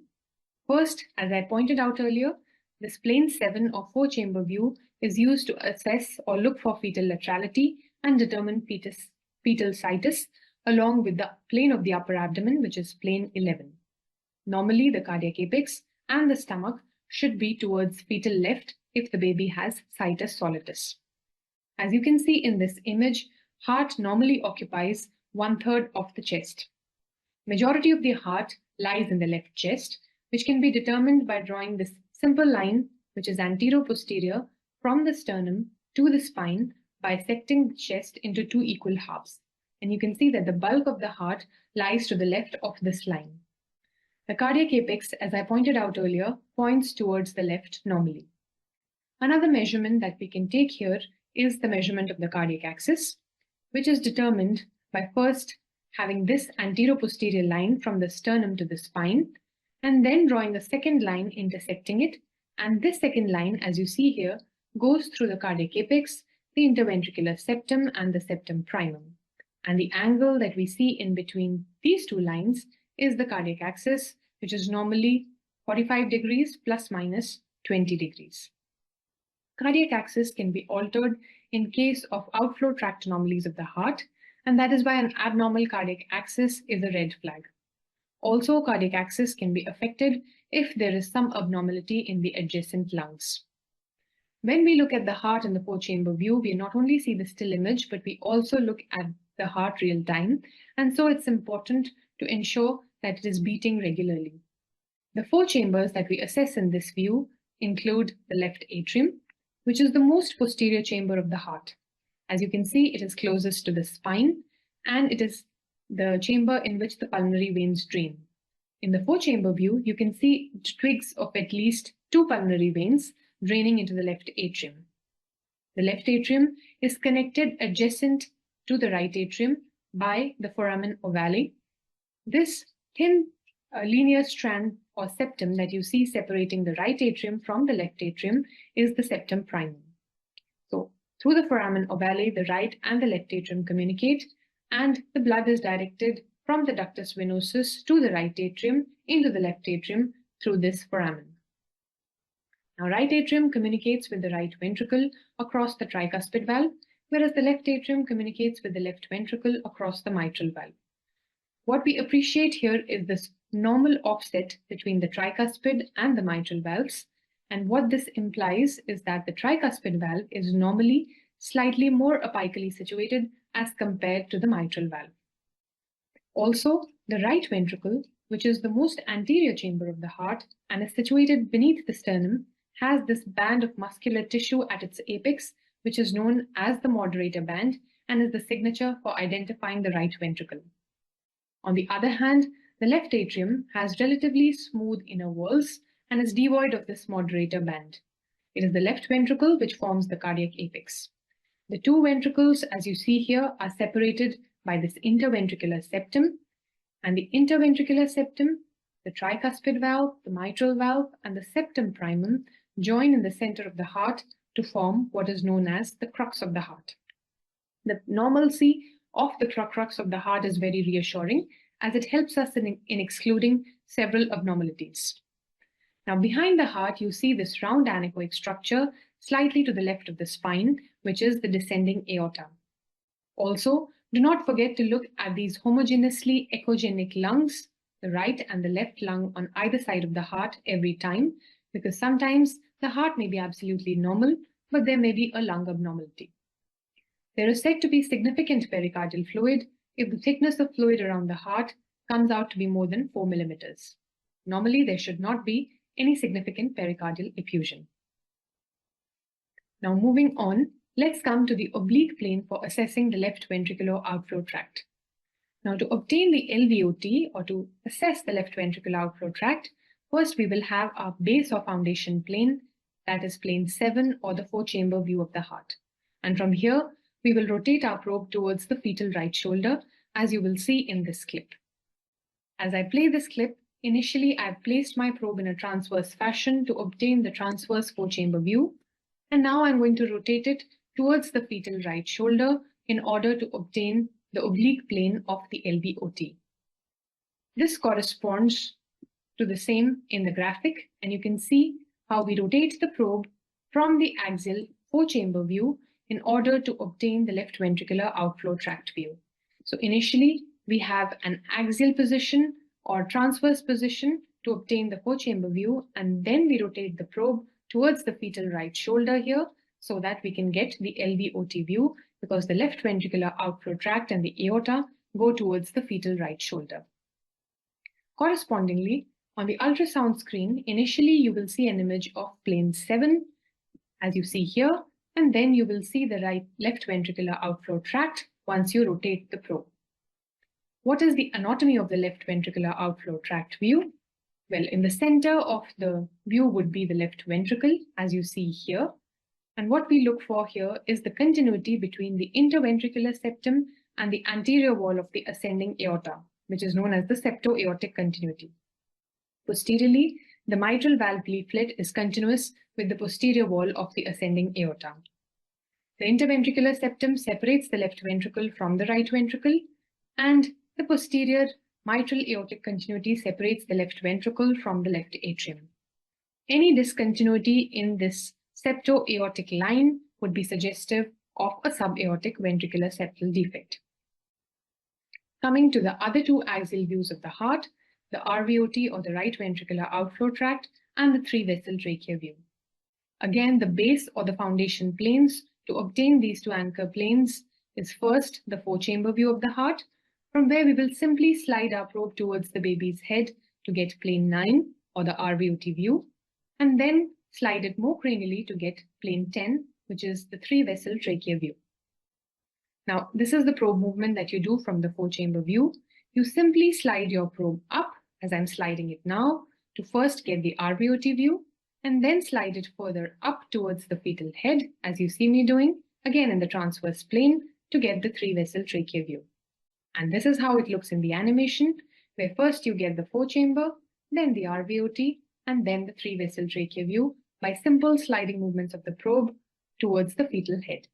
First, as I pointed out earlier, this plane 7 or 4-chamber view is used to assess or look for fetal laterality and determine fetal situs along with the plane of the upper abdomen, which is plane 11. Normally, the cardiac apex and the stomach should be towards fetal left if the baby has situs soletis. As you can see in this image, heart normally occupies 1/3 of the chest. Majority of the heart lies in the left chest, which can be determined by drawing this simple line, which is antero-posterior from the sternum to the spine, bisecting the chest into 2 equal halves. And you can see that the bulk of the heart lies to the left of this line. The cardiac apex, as I pointed out earlier, points towards the left normally. Another measurement that we can take here is the measurement of the cardiac axis, which is determined by first having this antero-posterior line from the sternum to the spine, and then drawing a second line intersecting it. And this second line, as you see here, goes through the cardiac apex, the interventricular septum, and the septum primum. And the angle that we see in between these 2 lines is the cardiac axis, which is normally 45 degrees plus minus 20 degrees. Cardiac axis can be altered in case of outflow tract anomalies of the heart, and that is why an abnormal cardiac axis is a red flag. Also, cardiac axis can be affected if there is some abnormality in the adjacent lungs. When we look at the heart in the 4-chamber view, we not only see the still image, but we also look at the heart real time, and so it's important to ensure that it is beating regularly. The 4 chambers that we assess in this view include the left atrium, which is the most posterior chamber of the heart. As you can see, it is closest to the spine, and it is the chamber in which the pulmonary veins drain. In the 4-chamber view, you can see twigs of at least 2 pulmonary veins draining into the left atrium. The left atrium is connected adjacent to the right atrium by the foramen ovale. This thin linear strand or septum that you see separating the right atrium from the left atrium is the septum primum. So through the foramen ovale, the right and the left atrium communicate, and the blood is directed from the ductus venosus to the right atrium into the left atrium through this foramen. Now, right atrium communicates with the right ventricle across the tricuspid valve, whereas the left atrium communicates with the left ventricle across the mitral valve. What we appreciate here is this normal offset between the tricuspid and the mitral valves, and what this implies is that the tricuspid valve is normally slightly more apically situated as compared to the mitral valve. Also, the right ventricle, which is the most anterior chamber of the heart and is situated beneath the sternum, has this band of muscular tissue at its apex, which is known as the moderator band and is the signature for identifying the right ventricle. On the other hand, the left atrium has relatively smooth inner walls and is devoid of this moderator band. It is the left ventricle which forms the cardiac apex. The two ventricles, as you see here, are separated by this interventricular septum, and the interventricular septum, the tricuspid valve, the mitral valve, and the septum primum join in the center of the heart to form what is known as the crux of the heart. The normalcy of the crux of the heart is very reassuring, as it helps us in excluding several abnormalities. Now, behind the heart, you see this round anechoic structure slightly to the left of the spine, which is the descending aorta. Also, do not forget to look at these homogeneously echogenic lungs, the right and the left lung on either side of the heart every time, because sometimes the heart may be absolutely normal, but there may be a lung abnormality. There is said to be significant pericardial fluid if the thickness of fluid around the heart comes out to be more than 4 millimeters. Normally, there should not be any significant pericardial effusion. Now, moving on, let's come to the oblique plane for assessing the left ventricular outflow tract. Now, to obtain the LVOT, or to assess the left ventricular outflow tract, first we will have our base or foundation plane, that is plane 7, or the 4-chamber view of the heart. And from here, we will rotate our probe towards the fetal right shoulder, as you will see in this clip. As I play this clip, initially I've placed my probe in a transverse fashion to obtain the transverse 4-chamber view, and now I'm going to rotate it towards the fetal right shoulder in order to obtain the oblique plane of the LVOT. This corresponds to the same in the graphic, and you can see how we rotate the probe from the axial 4-chamber view in order to obtain the left ventricular outflow tract view. So initially, we have an axial position or transverse position to obtain the 4-chamber view, and then we rotate the probe towards the fetal right shoulder here so that we can get the LVOT view, because the left ventricular outflow tract and the aorta go towards the fetal right shoulder. Correspondingly, on the ultrasound screen, initially you will see an image of plane 7, as you see here, and then you will see the left ventricular outflow tract once you rotate the probe. What is the anatomy of the left ventricular outflow tract view? Well, in the center of the view would be the left ventricle, as you see here. And what we look for here is the continuity between the interventricular septum and the anterior wall of the ascending aorta, which is known as the septo-aortic continuity. Posteriorly, the mitral valve leaflet is continuous with the posterior wall of the ascending aorta. The interventricular septum separates the left ventricle from the right ventricle, and the posterior mitral aortic continuity separates the left ventricle from the left atrium. Any discontinuity in this septo-aortic line would be suggestive of a subaortic ventricular septal defect. Coming to the other two axial views of the heart, the RVOT, or the right ventricular outflow tract, and the 3-vessel trachea view. Again, the base or the foundation planes to obtain these two anchor planes is first the 4-chamber view of the heart, from where we will simply slide our probe towards the baby's head to get plane 9, or the RVOT view, and then slide it more cranially to get plane 10, which is the 3-vessel trachea view. Now, this is the probe movement that you do from the 4-chamber view. You simply slide your probe up, as I'm sliding it now, to first get the RVOT view, and then slide it further up towards the fetal head, as you see me doing, again in the transverse plane, to get the 3-vessel trachea view. And this is how it looks in the animation, where first you get the 4-chamber, then the RVOT, and then the 3-vessel trachea view by simple sliding movements of the probe towards the fetal head.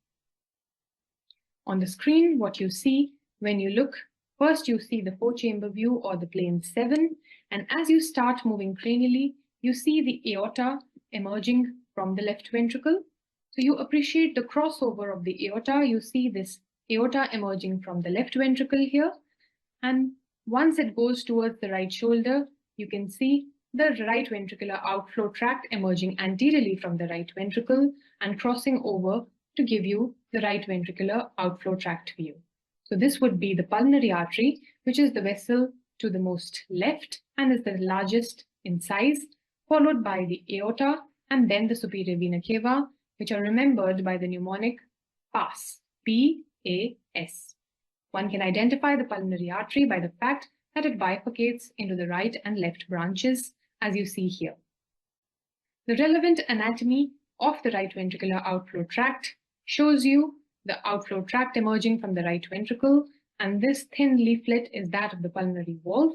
On the screen, what you see when you look First, you see the 4-chamber view or the plane 7, and as you start moving cranially, you see the aorta emerging from the left ventricle. So you appreciate the crossover of the aorta. You see this aorta emerging from the left ventricle here, and once it goes towards the right shoulder, you can see the right ventricular outflow tract emerging anteriorly from the right ventricle and crossing over to give you the right ventricular outflow tract view. So this would be the pulmonary artery, which is the vessel to the most left and is the largest in size, followed by the aorta and then the superior vena cava, which are remembered by the mnemonic PAS, P-A-S. One can identify the pulmonary artery by the fact that it bifurcates into the right and left branches, as you see here. The relevant anatomy of the right ventricular outflow tract shows you the outflow tract emerging from the right ventricle, and this thin leaflet is that of the pulmonary valve.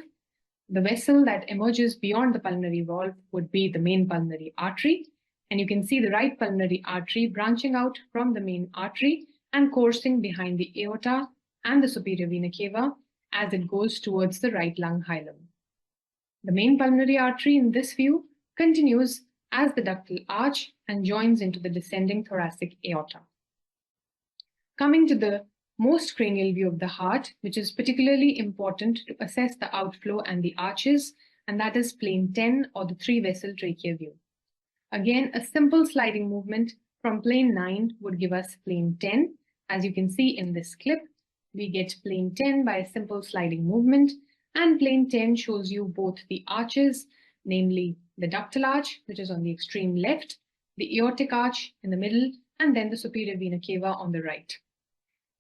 The vessel that emerges beyond the pulmonary valve would be the main pulmonary artery, and you can see the right pulmonary artery branching out from the main artery and coursing behind the aorta and the superior vena cava as it goes towards the right lung hilum. The main pulmonary artery in this view continues as the ductal arch and joins into the descending thoracic aorta. Coming to the most cranial view of the heart, which is particularly important to assess the outflow and the arches, and that is plane 10 or the 3-vessel trachea view. Again, a simple sliding movement from plane 9 would give us plane 10. As you can see in this clip, we get plane 10 by a simple sliding movement, and plane 10 shows you both the arches, namely the ductal arch, which is on the extreme left, the aortic arch in the middle, and then the superior vena cava on the right.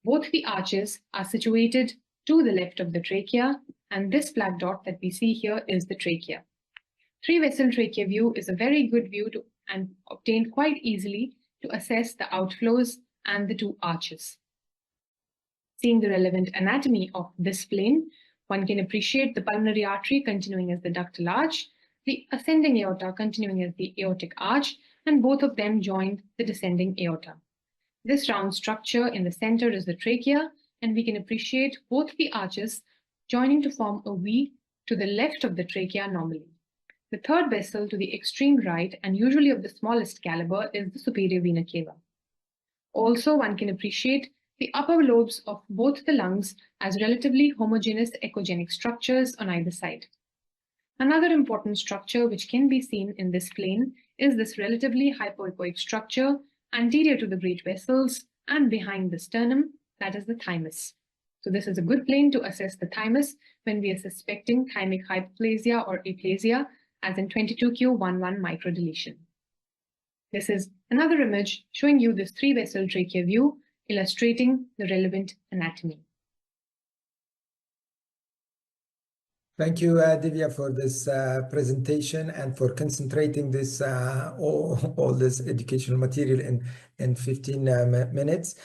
Both the arches are situated to the left of the trachea, and this black dot that we see here is the trachea. 3-vessel trachea view is a very good view and obtained quite easily to assess the outflows and the 2 arches. Seeing the relevant anatomy of this plane, one can appreciate the pulmonary artery continuing as the ductal arch, the ascending aorta continuing as the aortic arch, and both of them join the descending aorta. This round structure in the center is the trachea, and we can appreciate both the arches joining to form a V to the left of the trachea normally. The 3rd vessel to the extreme right, and usually of the smallest caliber, is the superior vena cava. Also, one can appreciate the upper lobes of both the lungs as relatively homogeneous echogenic structures on either side. Another important structure which can be seen in this plane is this relatively hypoechoic structure anterior to the great vessels and behind the sternum, that is the thymus. So this is a good plane to assess the thymus when we are suspecting thymic hyperplasia or aplasia, as in 22q11 microdeletion. This is another image showing you this 3-vessel trachea view, illustrating the relevant anatomy. Thank you, Divya, for this presentation and for concentrating this all this educational material in 15 minutes.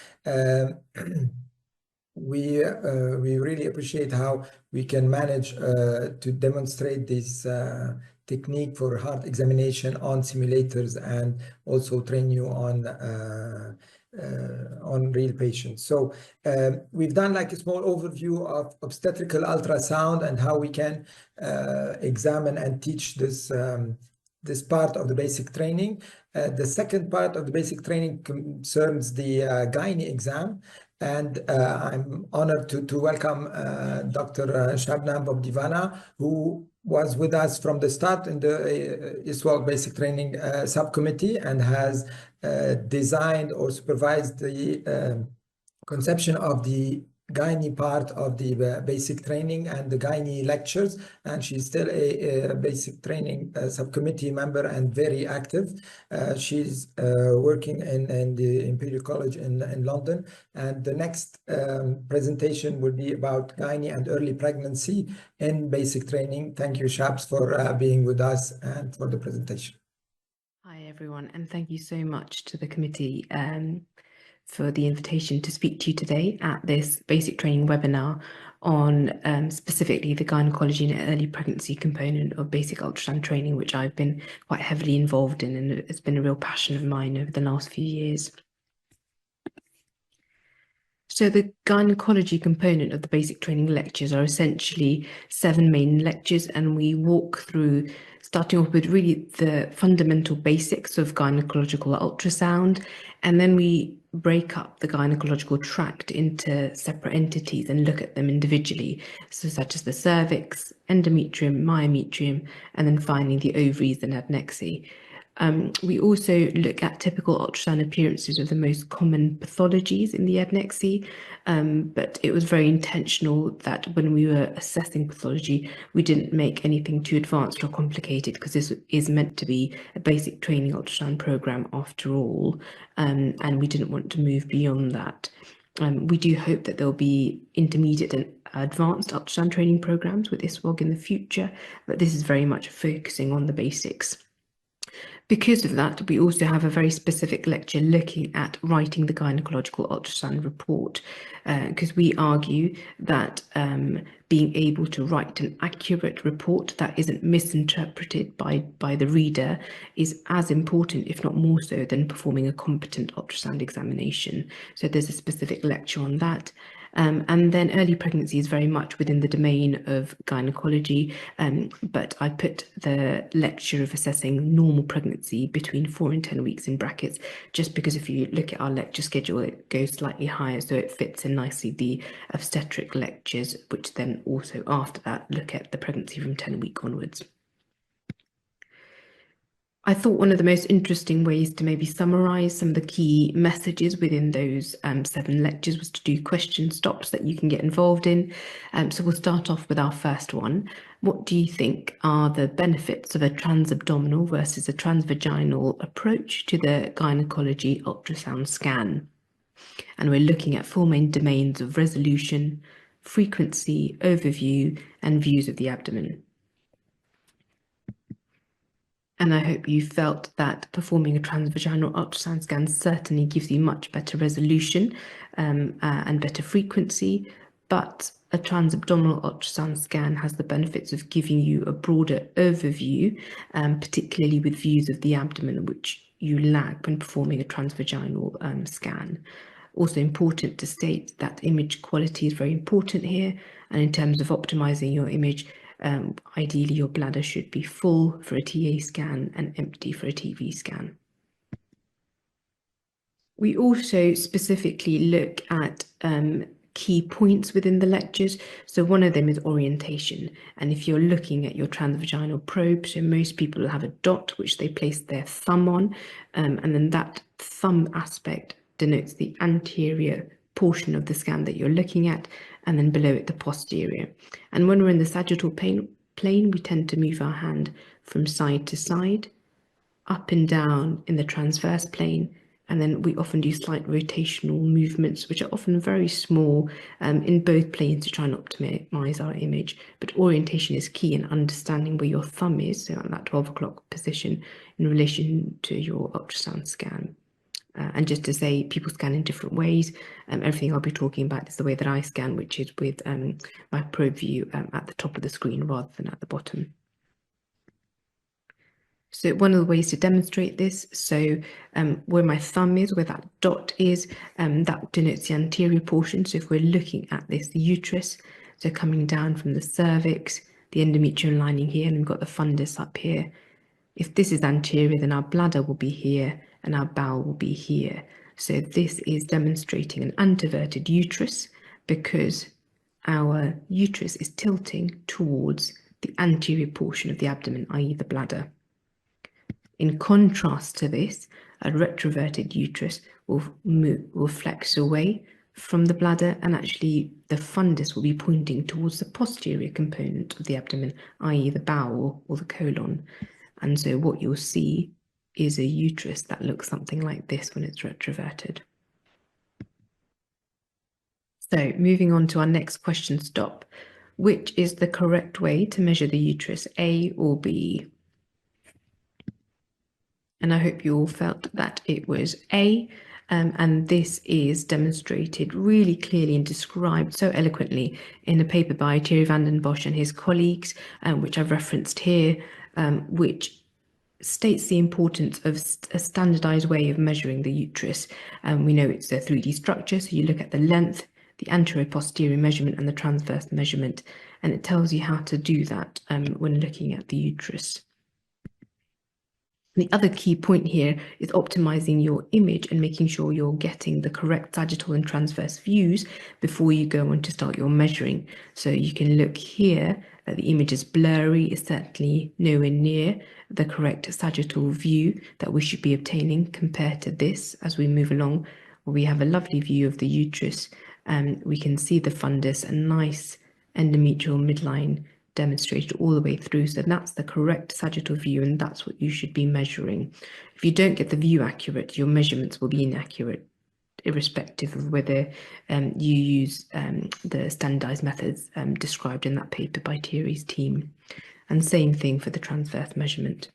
We really appreciate how we can manage to demonstrate this technique for heart examination on simulators and also train you on real patients. So we've done like a small overview of obstetrical ultrasound and how we can examine and teach this this part of the basic training. The second part of the basic training concerns the gynae exam, and I'm honored to welcome Dr. Shabnam Bobdivana, who was with us from the start in the ISUOG basic training subcommittee and has designed or supervised the conception of the gynae part of the basic training and the gynae lectures, and she's still a basic training subcommittee member and very active. She's working in the Imperial College in London, and the next presentation will be about gynae and early pregnancy in basic training. Thank you, Shabs, for being with us and for the presentation. Hi everyone, and thank you so much to the committee for the invitation to speak to you today at this basic training webinar on specifically the gynecology and early pregnancy component of basic ultrasound training, which I've been quite heavily involved in, and it's been a real passion of mine over the last few years. So the gynecology component of the basic training lectures are essentially 7 main lectures, and we walk through, starting off with really the fundamental basics of gynecological ultrasound, and then we break up the gynecological tract into separate entities and look at them individually, so such as the cervix, endometrium, myometrium, and then finally the ovaries and adnexae. We also look at typical ultrasound appearances of the most common pathologies in the adnexae, but it was very intentional that when we were assessing pathology, we didn't make anything too advanced or complicated, because this is meant to be a basic training ultrasound program after all, and we didn't want to move beyond that. We do hope that there'll be intermediate and advanced ultrasound training programs with ISUOG in the future, but this is very much focusing on the basics. Because of that, we also have a very specific lecture looking at writing the gynecological ultrasound report, because we argue that being able to write an accurate report that isn't misinterpreted by the reader is as important, if not more so, than performing a competent ultrasound examination. So there's a specific lecture on that. And then early pregnancy is very much within the domain of gynecology, but I put the lecture of assessing normal pregnancy between 4 and 10 weeks in brackets, just because if you look at our lecture schedule, it goes slightly higher, so it fits in nicely the obstetric lectures, which then also after that look at the pregnancy from 10-week onwards. I thought one of the most interesting ways to maybe summarise some of the key messages within those 7 lectures was to do question stops that you can get involved in. So we'll start off with our first one. What do you think are the benefits of a transabdominal versus a transvaginal approach to the gynecology ultrasound scan? And we're looking at 4 main domains of resolution, frequency, overview, and views of the abdomen. And I hope you felt that performing a transvaginal ultrasound scan certainly gives you much better resolution and better frequency, but a transabdominal ultrasound scan has the benefits of giving you a broader overview, particularly with views of the abdomen, which you lack when performing a transvaginal scan. Also important to state that image quality is very important here, and in terms of optimizing your image, ideally your bladder should be full for a TA scan and empty for a TV scan. We also specifically look at key points within the lectures. So one of them is orientation. And if you're looking at your transvaginal probe, so most people will have a dot which they place their thumb on, and then that thumb aspect denotes the anterior portion of the scan that you're looking at, and then below it the posterior. And when we're in the sagittal plane, we tend to move our hand from side to side, up and down in the transverse plane, and then we often do slight rotational movements, which are often very small in both planes to try and optimize our image. But orientation is key in understanding where your thumb is, so at that 12 o'clock position in relation to your ultrasound scan. And just to say, people scan in different ways. Everything I'll be talking about is the way that I scan, which is with my probe view at the top of the screen rather than at the bottom. So one of the ways to demonstrate this, so where my thumb is, where that dot is, that denotes the anterior portion. So if we're looking at this, the uterus, so coming down from the cervix, the endometrium lining here, and we've got the fundus up here. If this is anterior, then our bladder will be here and our bowel will be here. So this is demonstrating an anteverted uterus because our uterus is tilting towards the anterior portion of the abdomen, i.e. the bladder. In contrast to this, a retroverted uterus will flex away from the bladder, and actually the fundus will be pointing towards the posterior component of the abdomen, i.e. the bowel or the colon. And so what you'll see is a uterus that looks something like this when it's retroverted. So moving on to our next question stop, which is the correct way to measure the uterus, A or B? And I hope you all felt that it was A, and this is demonstrated really clearly and described so eloquently in a paper by Thierry van den Bosch and his colleagues, which I've referenced here, which states the importance of a standardized way of measuring the uterus. We know it's a 3D structure, so you look at the length, the anterior-posterior measurement and the transverse measurement, and it tells you how to do that when looking at the uterus. The other key point here is optimizing your image and making sure you're getting the correct sagittal and transverse views before you go on to start your measuring. So you can look here that the image is blurry, is certainly nowhere near the correct sagittal view that we should be obtaining compared to this as we move along. We have a lovely view of the uterus and we can see the fundus, a nice endometrial midline demonstrated all the way through. So that's the correct sagittal view and that's what you should be measuring. If you don't get the view accurate, your measurements will be inaccurate, irrespective of whether you use the standardized methods described in that paper by Thierry's team. And same thing for the transverse measurement.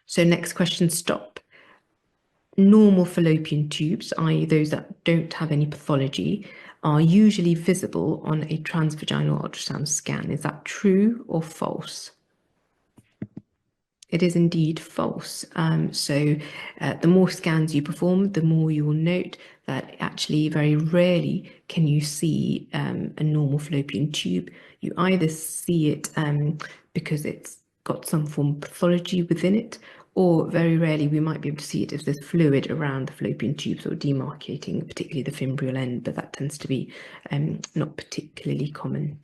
So next question, stop. Normal fallopian tubes, i.e. those that don't have any pathology, are usually visible on a transvaginal ultrasound scan. Is that true or false? It is indeed false. The more scans you perform, the more you will note that actually very rarely can you see a normal fallopian tube. You either see it because it's got some form of pathology within it, or very rarely we might be able to see it if there's fluid around the fallopian tubes or demarcating, particularly the fimbrial end, but that tends to be not particularly common.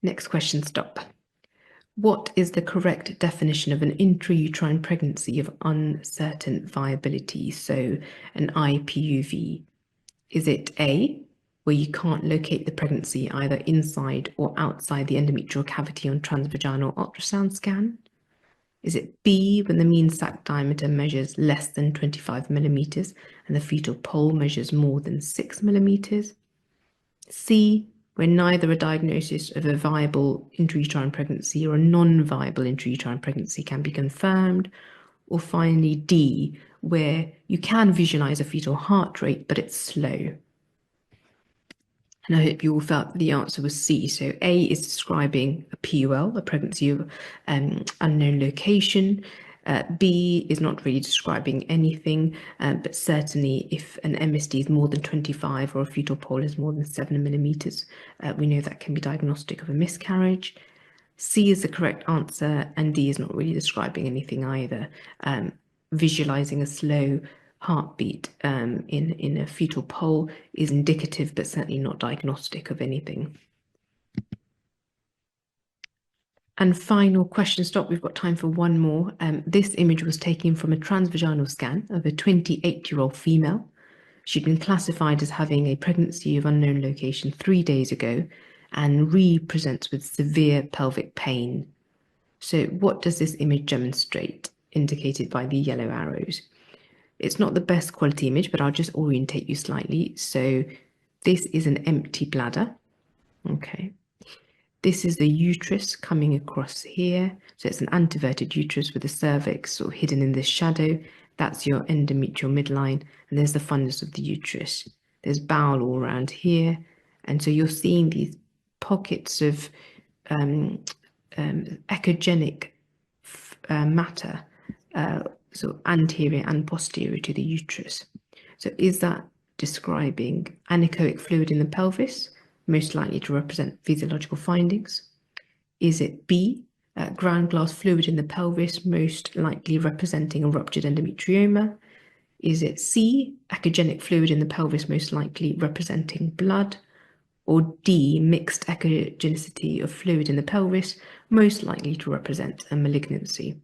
Next question, stop. What is the correct definition of an intrauterine pregnancy of uncertain viability, so an IPUV? Is it A, where you can't locate the pregnancy either inside or outside the endometrial cavity on transvaginal ultrasound scan? Is it B, when the mean sac diameter measures less than 25 millimeters and the fetal pole measures more than 6 millimeters? C, when neither a diagnosis of a viable intrauterine pregnancy or a non-viable intrauterine pregnancy can be confirmed? Or finally D, where you can visualize a fetal heart rate, but it's slow? And I hope you all felt the answer was C. So A is describing a PUL, a pregnancy of unknown location. B is not really describing anything, but certainly if an MSD is more than 25 or a fetal pole is more than 7 millimeters, we know that can be diagnostic of a miscarriage. C is the correct answer, and D is not really describing anything either. Visualizing a slow heartbeat in a fetal pole is indicative, but certainly not diagnostic of anything. And final question, stop. We've got time for one more. This image was taken from a transvaginal scan of a 28-year-old female. She'd been classified as having a pregnancy of unknown location 3 days ago and re-presents with severe pelvic pain. So what does this image demonstrate, indicated by the yellow arrows? It's not the best quality image, but I'll just orientate you slightly. So this is an empty bladder. Okay. This is the uterus coming across here. So it's an anteverted uterus with the cervix sort of hidden in this shadow. That's your endometrial midline. And there's the fundus of the uterus. There's bowel all around here. And so you're seeing these pockets of echogenic matter, so anterior and posterior to the uterus. So is that describing anechoic fluid in the pelvis, most likely to represent physiological findings? Is it B, ground glass fluid in the pelvis, most likely representing a ruptured endometrioma? Is it C, echogenic fluid in the pelvis, most likely representing blood? Or D, mixed echogenicity of fluid in the pelvis, most likely to represent a malignancy?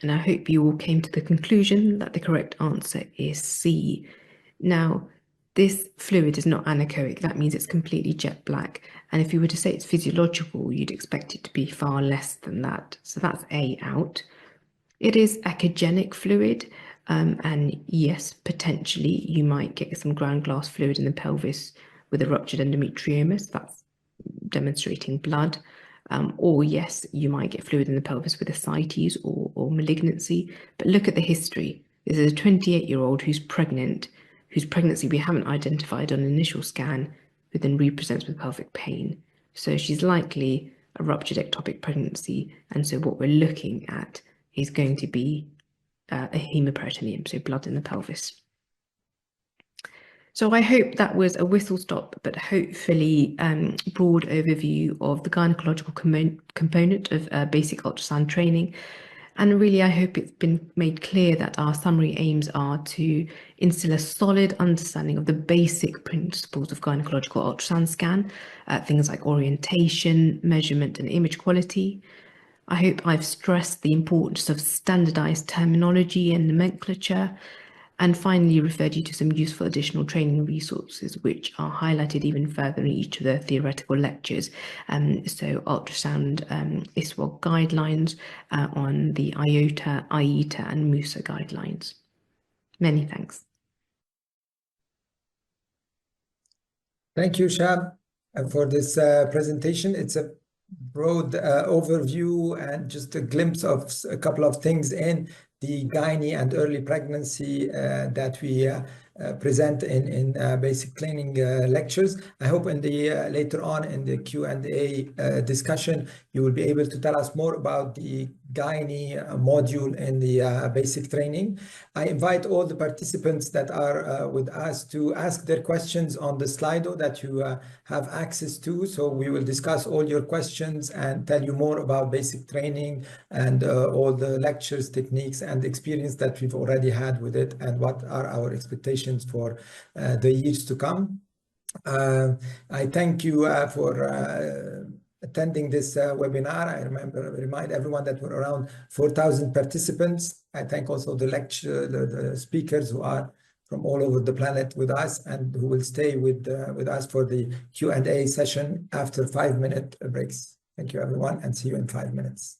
And I hope you all came to the conclusion that the correct answer is C. Now, this fluid is not anechoic. That means it's completely jet black. And if you were to say it's physiological, you'd expect it to be far less than that. So that's A out. It is echogenic fluid. And yes, potentially you might get some ground glass fluid in the pelvis with a ruptured endometrioma. So that's demonstrating blood. Or yes, you might get fluid in the pelvis with ascites or malignancy. But look at the history. This is a 28-year-old who's pregnant, whose pregnancy we haven't identified on an initial scan, who then represents with pelvic pain. So she's likely a ruptured ectopic pregnancy. And so what we're looking at is going to be a hemoperitoneum, so blood in the pelvis. So I hope that was a whistle stop, but hopefully broad overview of the gynecological component of basic ultrasound training. And really, I hope it's been made clear that our summary aims are to instill a solid understanding of the basic principles of gynecological ultrasound scan, things like orientation, measurement, and image quality. I hope I've stressed the importance of standardized terminology and nomenclature, and finally referred you to some useful additional training resources which are highlighted even further in each of the theoretical lectures. So ultrasound ISUOG guidelines on the IOTA, IETA and MUSA guidelines. Many thanks. Thank you, Shab, for this presentation. It's a broad overview and just a glimpse of a couple of things in the gynae and early pregnancy that we present in basic training lectures. I hope in the later on in the Q&A discussion, you will be able to tell us more about the gynae module in the basic training. I invite all the participants that are with us to ask their questions on the Slido that you have access to. So we will discuss all your questions and tell you more about basic training and all the lectures, techniques, and experience that we've already had with it, and what are our expectations for the years to come. I thank you for attending this webinar. I remind everyone that we're around 4,000 participants. I thank also the speakers who are from all over the planet with us and who will stay with us for the Q&A session after 5-minute breaks. Thank you, everyone, and see you in 5 minutes.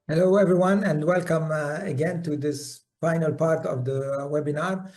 Hello, everyone, and welcome again to this final part of the webinar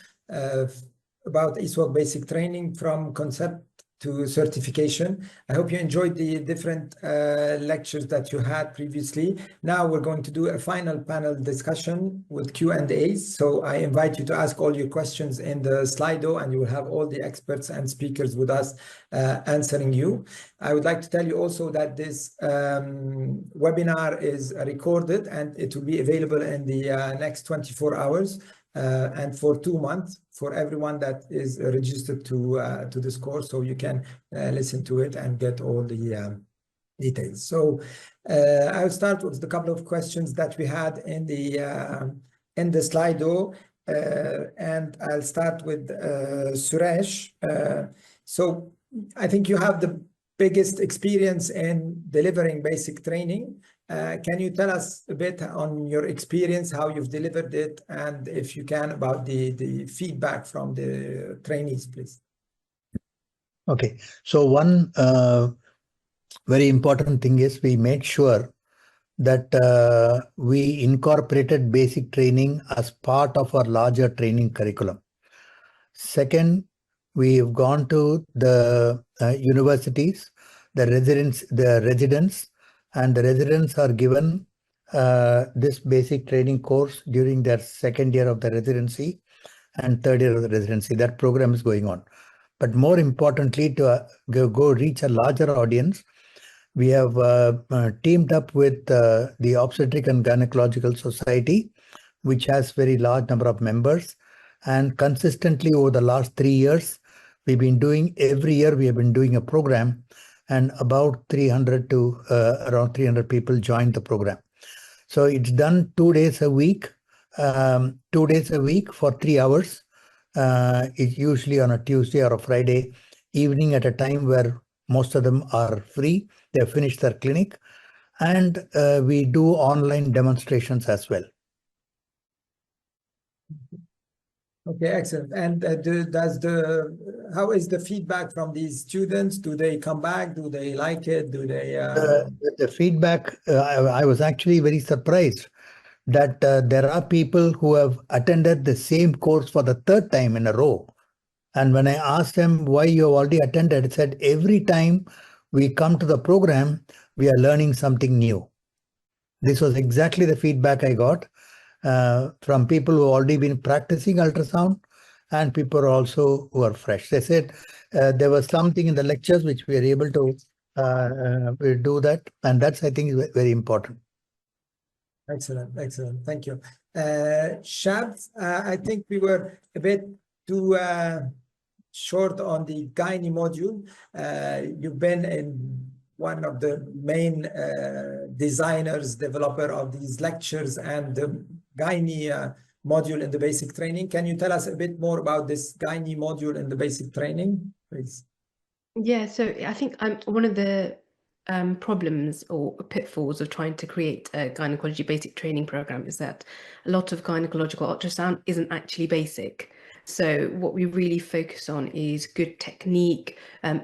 about ISUOG basic training from concept to certification. I hope you enjoyed the different lectures that you had previously. Now we're going to do a final panel discussion with Q&As. So I invite you to ask all your questions in the Slido, and you will have all the experts and speakers with us answering you. I would like to tell you also that this webinar is recorded and it will be available in the next 24 hours. And for 2 months for everyone that is registered to this course, so you can listen to it and get all the details. So I'll start with a couple of questions that we had in the Slido, and I'll start with Suresh. So I think you have the biggest experience in delivering basic training. Can you tell us a bit on your experience, how you've delivered it, and if you can, about the feedback from the trainees, please? Okay, so one very important thing is we made sure that we incorporated basic training as part of our larger training curriculum. Second, we've gone to the universities, the residents, and the residents are given this basic training course during their second year of the residency and third year of the residency. That program is going on. But more importantly, to go reach a larger audience, we have teamed up with the Obstetric and Gynecological Society, which has very large number of members. And consistently over the last 3 years, we've been doing, every year we have been doing a program, and about 300 to around 300 people joined the program. So it's done 2 days a week, 2 days a week for 3 hours. It's usually on a Tuesday or a Friday evening at a time where most of them are free. They've finished their clinic, and we do online demonstrations as well. Okay, excellent. And how is the feedback from these students? Do they come back? Do they like it? Do they? The feedback, I was actually very surprised that there are people who have attended the same course for the 3rd time in a row. And when I asked them why you have already attended, it said every time we come to the program, we are learning something new. This was exactly the feedback I got from people who have already been practicing ultrasound and people also who are fresh. They said there was something in the lectures which we are able to do that. And that's, I think, very important. Excellent, excellent. Thank you. Shab, I think we were a bit too short on the gynae module. You've been in one of the main designers, developer of these lectures and the gynae module in the basic training. Can you tell us a bit more about this gynae module in the basic training, please? Yeah, so I think one of the problems or pitfalls of trying to create a gynecology basic training program is that a lot of gynecological ultrasound isn't actually basic. So what we really focus on is good technique,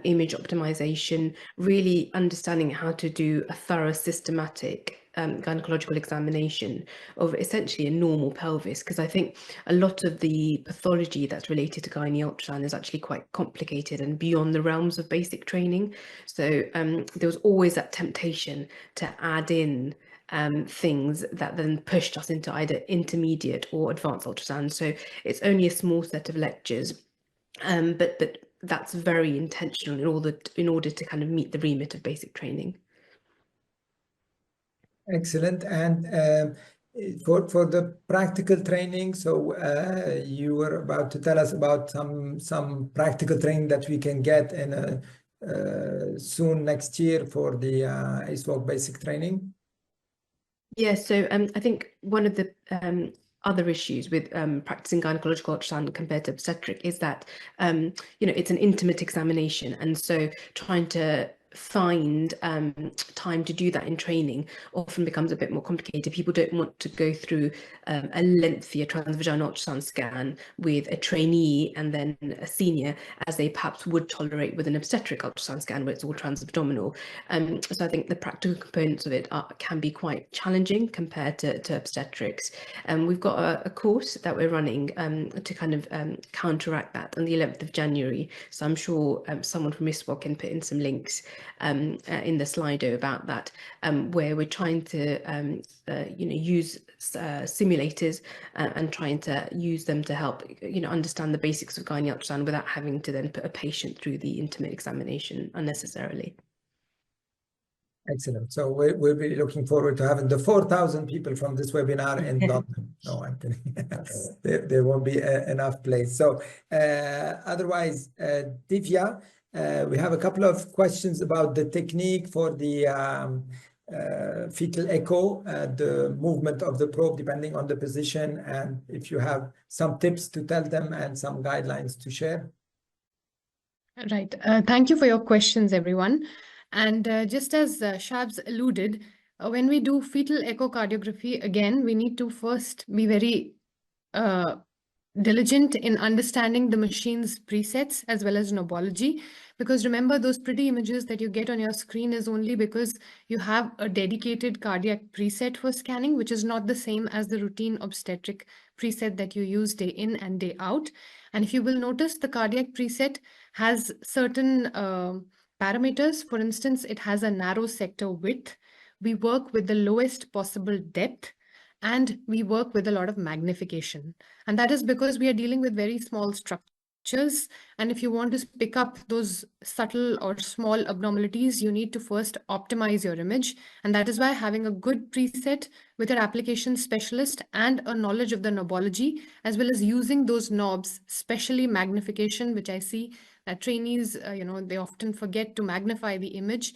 image optimization, really understanding how to do a thorough, systematic gynecological examination of essentially a normal pelvis, because I think a lot of the pathology that's related to gynae ultrasound is actually quite complicated and beyond the realms of basic training. So there was always that temptation to add in things that then pushed us into either intermediate or advanced ultrasound. So it's only a small set of lectures, but that's very intentional in order to kind of meet the remit of basic training. Excellent. And for the practical training, so you were about to tell us about some practical training that we can get in soon next year for the ISUOG basic training. Yeah, so I think one of the other issues with practicing gynecological ultrasound compared to obstetric is that, it's an intimate examination. And so trying to find time to do that in training often becomes a bit more complicated. People don't want to go through a lengthier transvaginal ultrasound scan with a trainee and then a senior, as they perhaps would tolerate with an obstetric ultrasound scan where it's all transabdominal. So I think the practical components of it can be quite challenging compared to obstetrics. We've got a course that we're running to kind of counteract that on the 11th of January. So I'm sure someone from ISUOG can put in some links in the Slido about that, where we're trying to use simulators and trying to use them to help understand the basics of gynae ultrasound without having to then put a patient through the intimate examination unnecessarily. Excellent. So we'll be looking forward to having the 4,000 people from this webinar in London. No, I'm kidding. There won't be enough place. So otherwise, Divya, we have a couple of questions about the technique for the fetal echo, the movement of the probe depending on the position, and if you have some tips to tell them and some guidelines to share. Right. Thank you for your questions, everyone. And just as Shabs alluded, when we do fetal echocardiography, again, we need to first be very diligent in understanding the machine's presets as well as knobology, because remember, those pretty images that you get on your screen is only because you have a dedicated cardiac preset for scanning, which is not the same as the routine obstetric preset that you use day in and day out. And if you will notice, the cardiac preset has certain parameters. For instance, it has a narrow sector width. We work with the lowest possible depth, and we work with a lot of magnification. And that is because we are dealing with very small structures. And if you want to pick up those subtle or small abnormalities, you need to first optimize your image. And that is why having a good preset with your application specialist and a knowledge of the knobology, as well as using those knobs, especially magnification, which I see that trainees, they often forget to magnify the image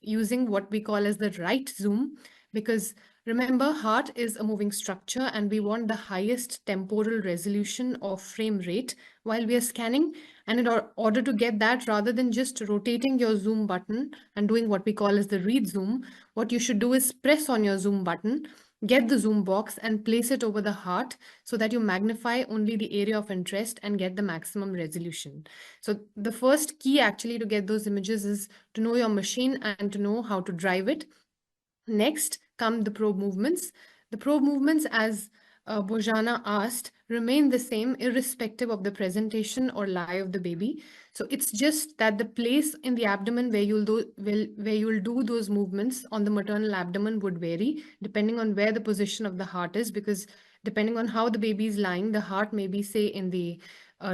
using what we call as the right zoom, because remember, heart is a moving structure and we want the highest temporal resolution or frame rate while we are scanning. And in order to get that, rather than just rotating your zoom button and doing what we call as the read zoom, what you should do is press on your zoom button, get the zoom box and place it over the heart so that you magnify only the area of interest and get the maximum resolution. So the first key actually to get those images is to know your machine and to know how to drive it. Next come the probe movements. The probe movements, as Bojana asked, remain the same irrespective of the presentation or lie of the baby. So it's just that the place in the abdomen where you'll do those movements on the maternal abdomen would vary depending on where the position of the heart is, because depending on how the baby is lying, the heart may be, say, in the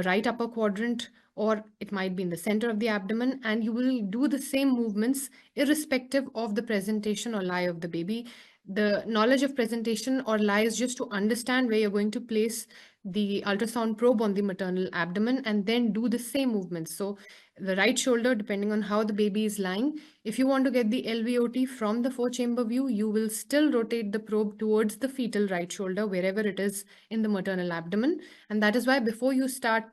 right upper quadrant, or it might be in the center of the abdomen, and you will do the same movements irrespective of the presentation or lie of the baby. The knowledge of presentation or lie is just to understand where you're going to place the ultrasound probe on the maternal abdomen and then do the same movements. So the right shoulder, depending on how the baby is lying, if you want to get the LVOT from the 4-chamber view, you will still rotate the probe towards the fetal right shoulder, wherever it is in the maternal abdomen. And that is why before you start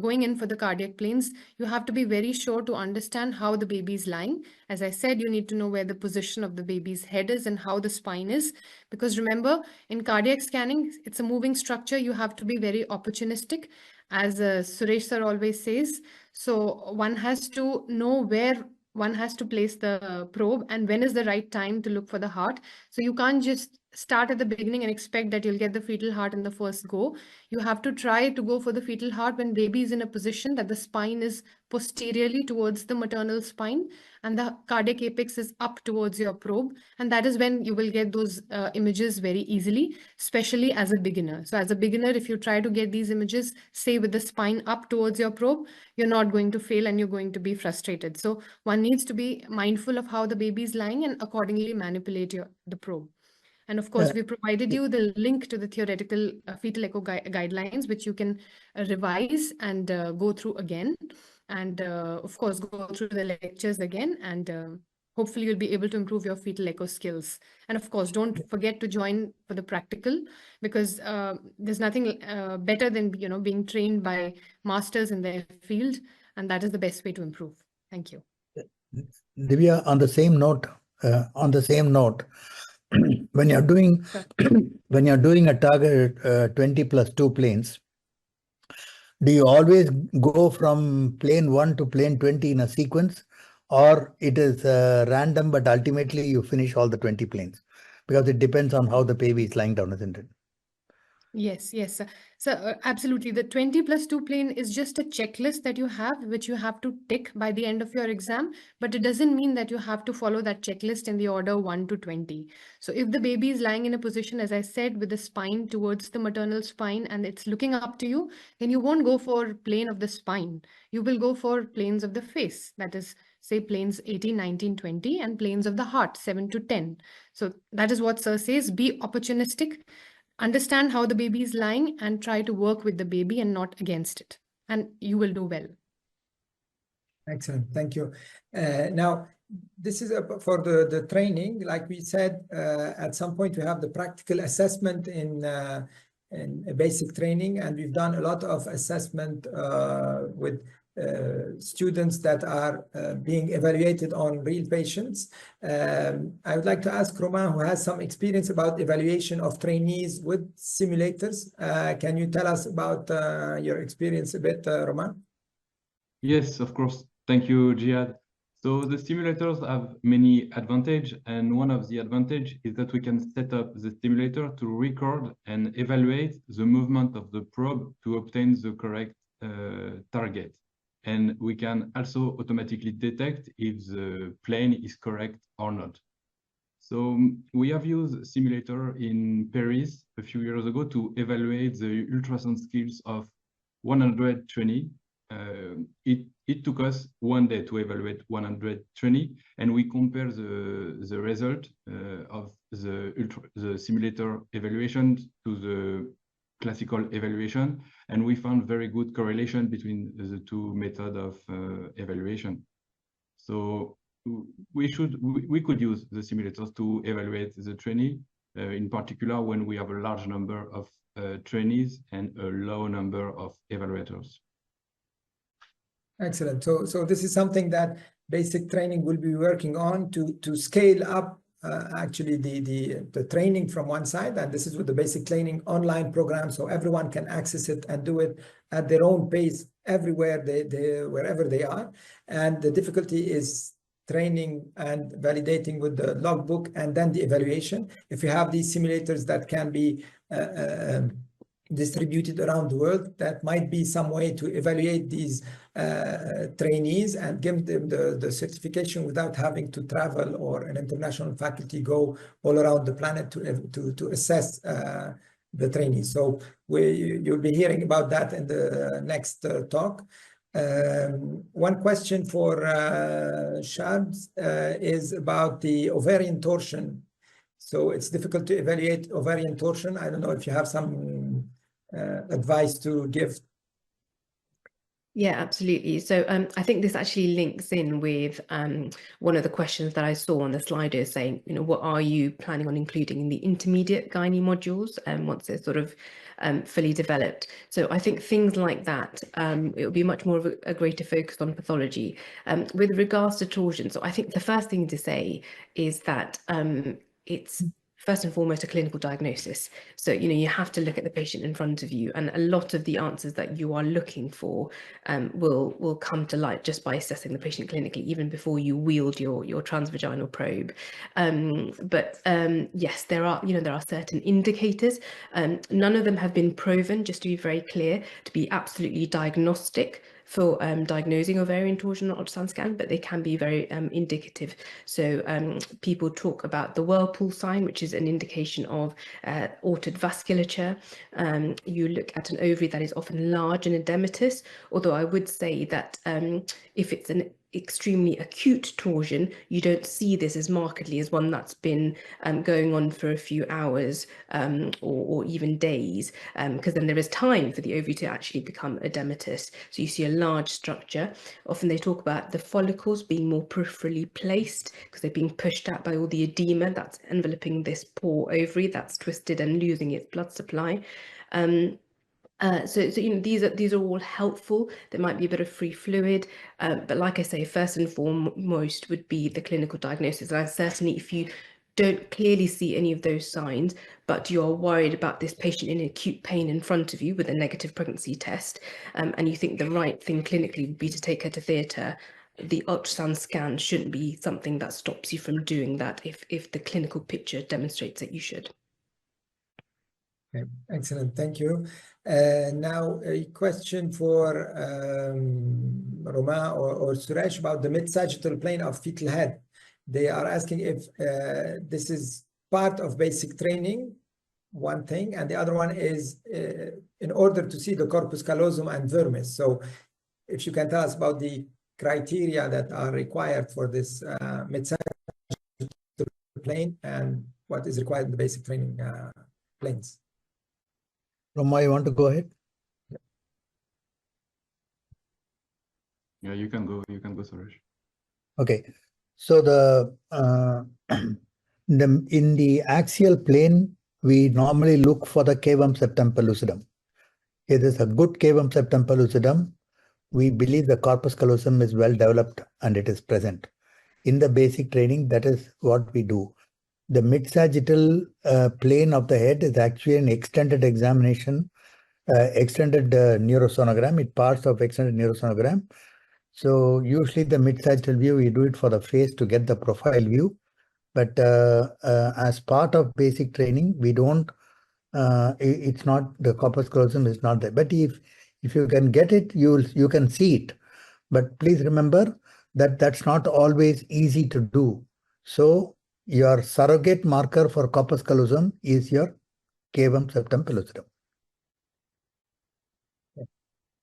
going in for the cardiac planes, you have to be very sure to understand how the baby is lying. As I said, you need to know where the position of the baby's head is and how the spine is, because remember, in cardiac scanning, it's a moving structure. You have to be very opportunistic, as Suresh sir always says. So one has to know where one has to place the probe and when is the right time to look for the heart. So you can't just start at the beginning and expect that you'll get the fetal heart in the first go. You have to try to go for the fetal heart when baby is in a position that the spine is posteriorly towards the maternal spine and the cardiac apex is up towards your probe. And that is when you will get those images very easily, especially as a beginner. So as a beginner, if you try to get these images, say with the spine up towards your probe, you're not going to fail and you're going to be frustrated. So one needs to be mindful of how the baby is lying and accordingly manipulate the probe. And of course, we provided you the link to the theoretical fetal echo guidelines, which you can revise and go through again. And of course, go through the lectures again. And hopefully, you'll be able to improve your fetal echo skills. And of course, don't forget to join for the practical, because there's nothing better than being trained by masters in their field. And that is the best way to improve. Thank you. Divya, on the same note, when you're doing when you're doing a target 20 plus 2 planes, do you always go from plane 1 to plane 20 in a sequence, or it is random, but ultimately you finish all the 20 planes? Because it depends on how the baby is lying down, isn't it? Yes, yes. So absolutely. The 20 plus 2 plane is just a checklist that you have, which you have to tick by the end of your exam. But it doesn't mean that you have to follow that checklist in the order 1 to 20. So if the baby is lying in a position, as I said, with the spine towards the maternal spine and it's looking up to you, then you won't go for plane of the spine. You will go for planes of the face. That is, say, planes 18, 19, 20, and planes of the heart, 7 to 10. So that is what Sir says, be opportunistic. Understand how the baby is lying and try to work with the baby and not against it. And you will do well. Excellent. Thank you. Now, this is for the training. Like we said, at some point we have the practical assessment in basic training, and we've done a lot of assessment with students that are being evaluated on real patients. I would like to ask Roman, who has some experience about evaluation of trainees with simulators. Can you tell us about your experience a bit, Roman? Yes, of course. Thank you, Jihad. So the simulators have many advantages, and one of the advantage is that we can set up the simulator to record and evaluate the movement of the probe to obtain the correct target. And we can also automatically detect if the plane is correct or not. So we have used simulator in Paris a few years ago to evaluate the ultrasound skills of 120. It took us 1 day to evaluate 120, and we compare the result of the simulator evaluation to the classical evaluation, and we found very good correlation between the two methods of evaluation. So we could use the simulators to evaluate the trainee, in particular when we have a large number of trainees and a low number of evaluators. Excellent. So this is something that basic training will be working on to scale up actually the training from one side, and this is with the basic training online program, so everyone can access it and do it at their own pace everywhere wherever they are. And the difficulty is training and validating with the logbook and then the evaluation. If you have these simulators that can be distributed around the world, that might be some way to evaluate these trainees and give them the certification without having to travel or an international faculty go all around the planet to assess the trainees. So you'll be hearing about that in the next talk. One question for Shabs is about the ovarian torsion. So it's difficult to evaluate ovarian torsion. I don't know if you have some advice to give. Yeah, absolutely. So I think this actually links in with one of the questions that I saw on the sliders saying, what are you planning on including in the intermediate gynae modules once they're sort of fully developed? So I think things like that, it will be much more of a greater focus on pathology. With regards to torsion, so I think the first thing to say is that it's first and foremost a clinical diagnosis. So, you have to look at the patient in front of you, and a lot of the answers that you are looking for will come to light just by assessing the patient clinically, even before you wield your transvaginal probe. But yes, there are certain indicators. None of them have been proven, just to be very clear, to be absolutely diagnostic for diagnosing ovarian torsion on ultrasound scan, but they can be very indicative. So people talk about the whirlpool sign, which is an indication of altered vasculature. You look at an ovary that is often large and edematous, although I would say that if it's an extremely acute torsion, you don't see this as markedly as one that's been going on for a few hours or even days, because then there is time for the ovary to actually become edematous. So you see a large structure. Often they talk about the follicles being more peripherally placed because they're being pushed out by all the edema that's enveloping this poor ovary that's twisted and losing its blood supply. So you know, these are all helpful. There might be a bit of free fluid, but like I say, first and foremost would be the clinical diagnosis. And certainly, if you don't clearly see any of those signs, but you are worried about this patient in acute pain in front of you with a negative pregnancy test, and you think the right thing clinically would be to take her to theatre, the ultrasound scan shouldn't be something that stops you from doing that if the clinical picture demonstrates that you should. Okay, excellent, thank you. Now a question for Roma or Suresh about the mid-sagittal plane of fetal head. They are asking if this is part of basic training, one thing, and the other one is in order to see the corpus callosum and vermis. So if you can tell us about the criteria that are required for this mid-sagittal plane and what is required in the basic training planes. Roma, you want to go ahead? Yeah, you can go, Suresh. Okay, so in the axial plane, we normally look for the cavum septum pellucidum. If there's a good cavum septum pellucidum, we believe the corpus callosum is well developed and it is present. In the basic training, that is what we do. The mid-sagittal plane of the head is actually an extended examination, extended neurosonogram. It's part of extended neurosonogram. So usually the mid-sagittal view, we do it for the face to get the profile view. But as part of basic training, we don't, it's not, the corpus callosum is not there. But if you can get it, you can see it. But please remember that that's not always easy to do. So your surrogate marker for corpus callosum is your cavum septum pellucidum.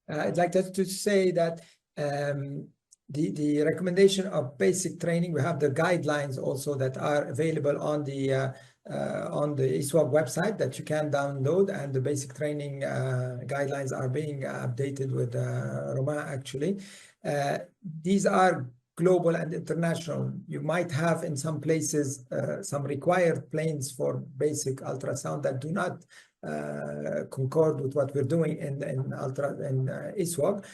I'd like to say that the recommendation of basic training, we have the guidelines also that are available on the ISUOG website that you can download, and the basic training guidelines are being updated with Roma actually. These are global and international. You might have in some places some required planes for basic ultrasound that do not concord with what we're doing in ISUOG.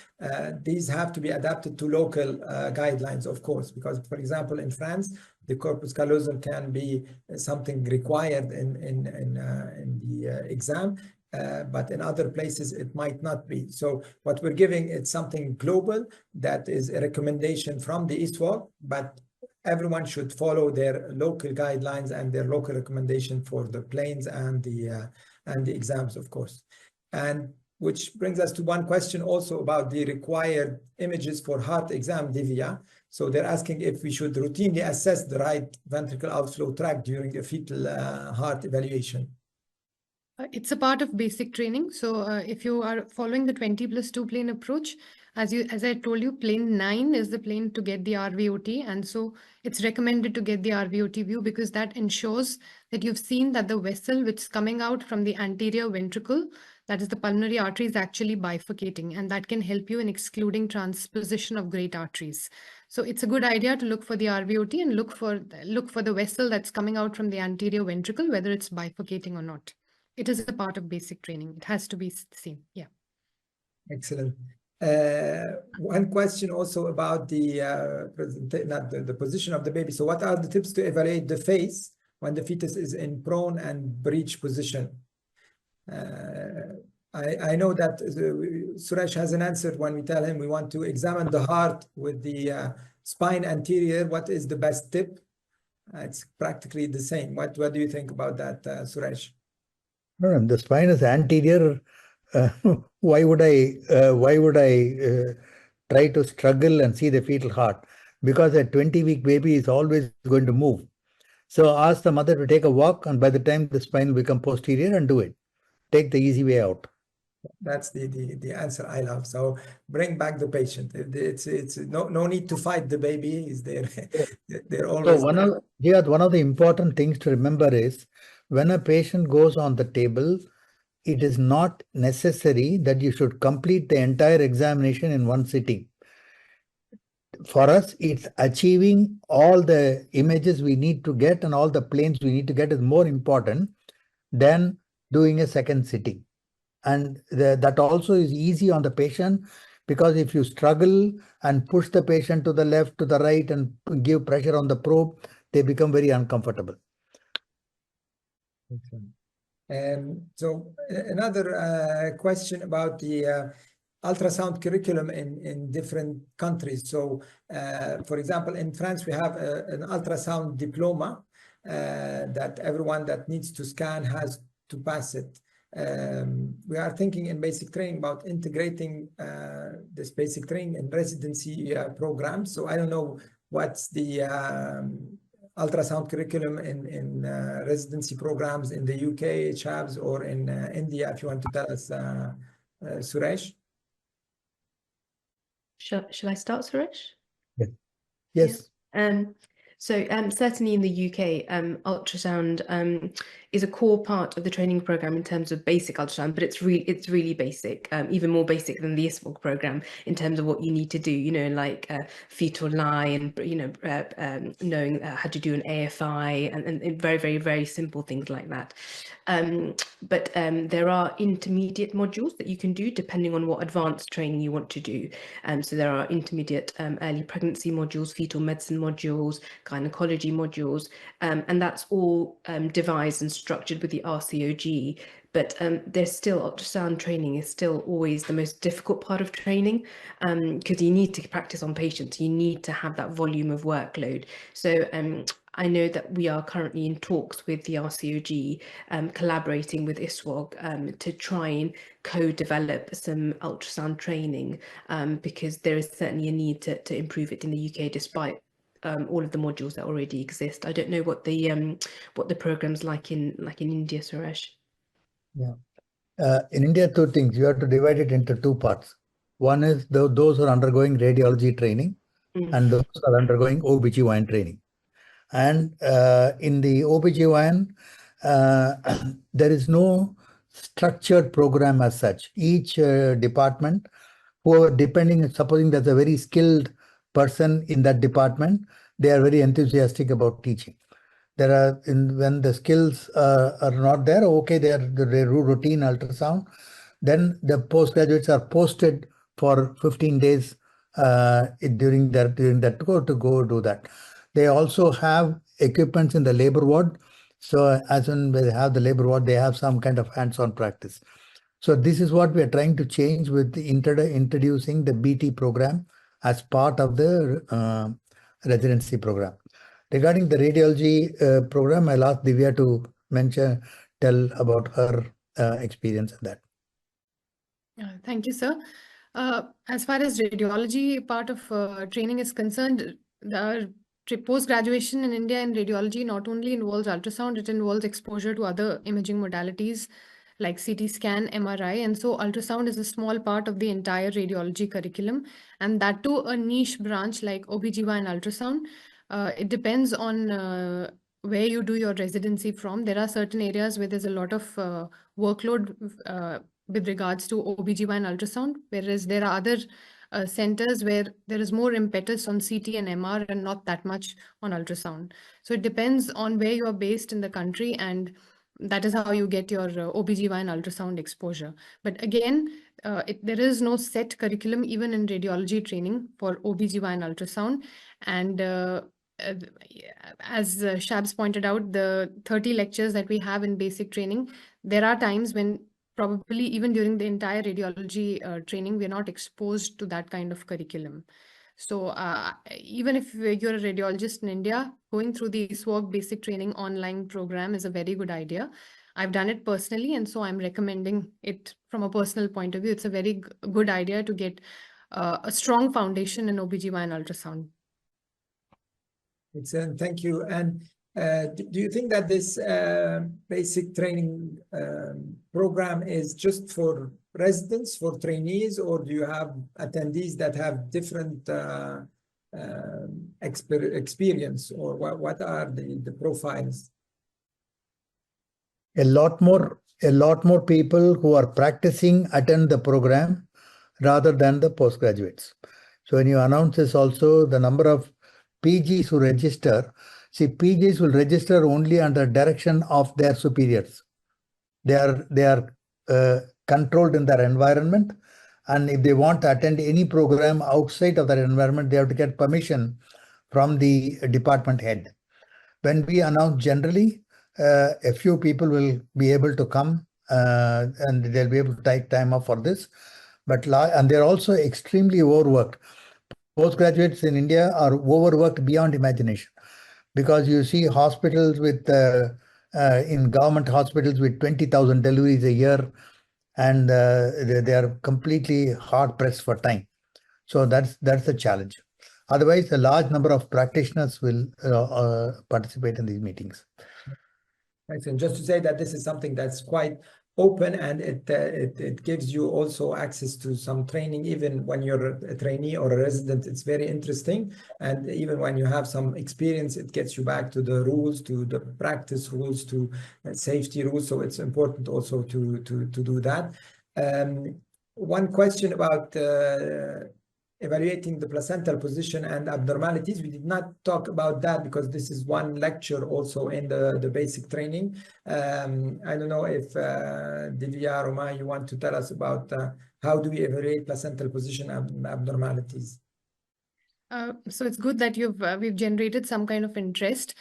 These have to be adapted to local guidelines, of course, because, for example, in France, the corpus callosum can be something required in the exam, but in other places it might not be. So what we're giving is something global that is a recommendation from the ISUOG, but everyone should follow their local guidelines and their local recommendation for the planes and the exams, of course. And which brings us to one question also about the required images for heart exam, Divya. So they're asking if we should routinely assess the right ventricle outflow tract during a fetal heart evaluation. It's a part of basic training. So if you are following the 20+2 plane approach, as I told you, plane 9 is the plane to get the RVOT. And so it's recommended to get the RVOT view because that ensures that you've seen that the vessel which is coming out from the anterior ventricle, that is the pulmonary artery, is actually bifurcating. And that can help you in excluding transposition of great arteries. So it's a good idea to look for the RVOT and look for the vessel that's coming out from the anterior ventricle, whether it's bifurcating or not. It is a part of basic training. It has to be seen. Yeah. Excellent. One question also about the position of the baby. So what are the tips to evaluate the face when the fetus is in prone and breech position? I know that Suresh has an answer when we tell him we want to examine the heart with the spine anterior. What is the best tip? It's practically the same. What do you think about that, Suresh? No, the spine is anterior. Why would I try to struggle and see the fetal heart? Because a 20-week baby is always going to move. So ask the mother to take a walk, and by the time the spine will become posterior, and do it. Take the easy way out. That's the answer I love. So bring back the patient. It's no need to fight the baby. Is there? They're always. So one of the important things to remember is when a patient goes on the table, it is not necessary that you should complete the entire examination in one sitting. For us, it's achieving all the images we need to get and all the planes we need to get is more important than doing a second sitting. and that also is easy on the patient, because if you struggle and push the patient to the left, to the right, and give pressure on the probe, they become very uncomfortable. So another question about the ultrasound curriculum in different countries. So, for example, in France, we have an ultrasound diploma that everyone that needs to scan has to pass it. We are thinking in basic training about integrating this basic training in residency programs. So I don't know what's the ultrasound curriculum in residency programs in the UK, Chabs, or in India, if you want to tell us, Suresh. Shall I start, Suresh? Yeah. Yes. Yeah. Certainly in the UK, ultrasound is a core part of the training program in terms of basic ultrasound, but it's really basic, even more basic than the ISUOG program in terms of what you need to do, you know, like fetal lie and, you know, knowing how to do an AFI and very, very, very simple things like that. But there are intermediate modules that you can do depending on what advanced training you want to do. So there are intermediate early pregnancy modules, fetal medicine modules, gynecology modules, and that's all devised and structured with the ISUOG. But there's still ultrasound training is still always the most difficult part of training, because you need to practice on patients. You need to have that volume of workload. So I know that we are currently in talks with the ISUOG, collaborating with ISUOG to try and co-develop some ultrasound training, because there is certainly a need to improve it in the UK, despite all of the modules that already exist. I don't know what the program's like in India, Suresh. Yeah. In India, two things. You have to divide it into two parts. One is those who are undergoing radiology training, and those who are undergoing OBGYN training. And in the OBGYN, there is no structured program as such. Each department, supposing there's a very skilled person in that department, they are very enthusiastic about teaching. There are, when the skills are not there, okay, they do routine ultrasound. Then the postgraduates are posted for 15 days during that to go do that. They also have equipments in the labor ward. So as when they have the labor ward, they have some kind of hands-on practice. So this is what we are trying to change with introducing the BT program as part of the residency program. Regarding the radiology program, I'll ask Divya to tell about her experience in that. Thank you, sir. As far as radiology part of training is concerned, the post-graduation in India in radiology not only involves ultrasound, it involves exposure to other imaging modalities like CT scan, MRI, and so ultrasound is a small part of the entire radiology curriculum, and that too a niche branch like OBGYN ultrasound. It depends on where you do your residency from. There are certain areas where there's a lot of workload with regards to OBGYN ultrasound, whereas there are other centers where there is more impetus on CT and MR and not that much on ultrasound. So it depends on where you are based in the country, and that is how you get your OBGYN ultrasound exposure. But again, there is no set curriculum even in radiology training for OBGYN ultrasound. And as Shabs pointed out, the 30 lectures that we have in basic training, there are times when probably even during the entire radiology training, we're not exposed to that kind of curriculum. So even if you're a radiologist in India, going through the ISUOG basic training online program is a very good idea. I've done it personally, and so I'm recommending it from a personal point of view. It's a very good idea to get a strong foundation in OBGYN ultrasound. Excellent, thank you. And do you think that this basic training program is just for residents, for trainees, or do you have attendees that have different experience, or what are the profiles? A lot more people who are practicing attend the program rather than the postgraduates. So when you announce this also, the number of PGs who register, see, PGs will register only under direction of their superiors. They are controlled in their environment. And if they want to attend any program outside of their environment, they have to get permission from the department head. When we announce generally, a few people will be able to come and they'll be able to take time off for this. And they're also extremely overworked. Postgraduates in India are overworked beyond imagination, because you see hospitals with in government hospitals with 20,000 deliveries a year, and they are completely hard pressed for time. So that's the challenge. Otherwise, a large number of practitioners will participate in these meetings. Excellent. Just to say that this is something that's quite open, and it gives you also access to some training. Even when you're a trainee or a resident, it's very interesting. And even when you have some experience, it gets you back to the rules, to the practice rules, to safety rules. So it's important also to do that. One question about evaluating the placental position and abnormalities. We did not talk about that because this is one lecture also in the basic training. I don't know if Divya, Roma, you want to tell us about how do we evaluate placental position abnormalities? So it's good that we've generated some kind of interest.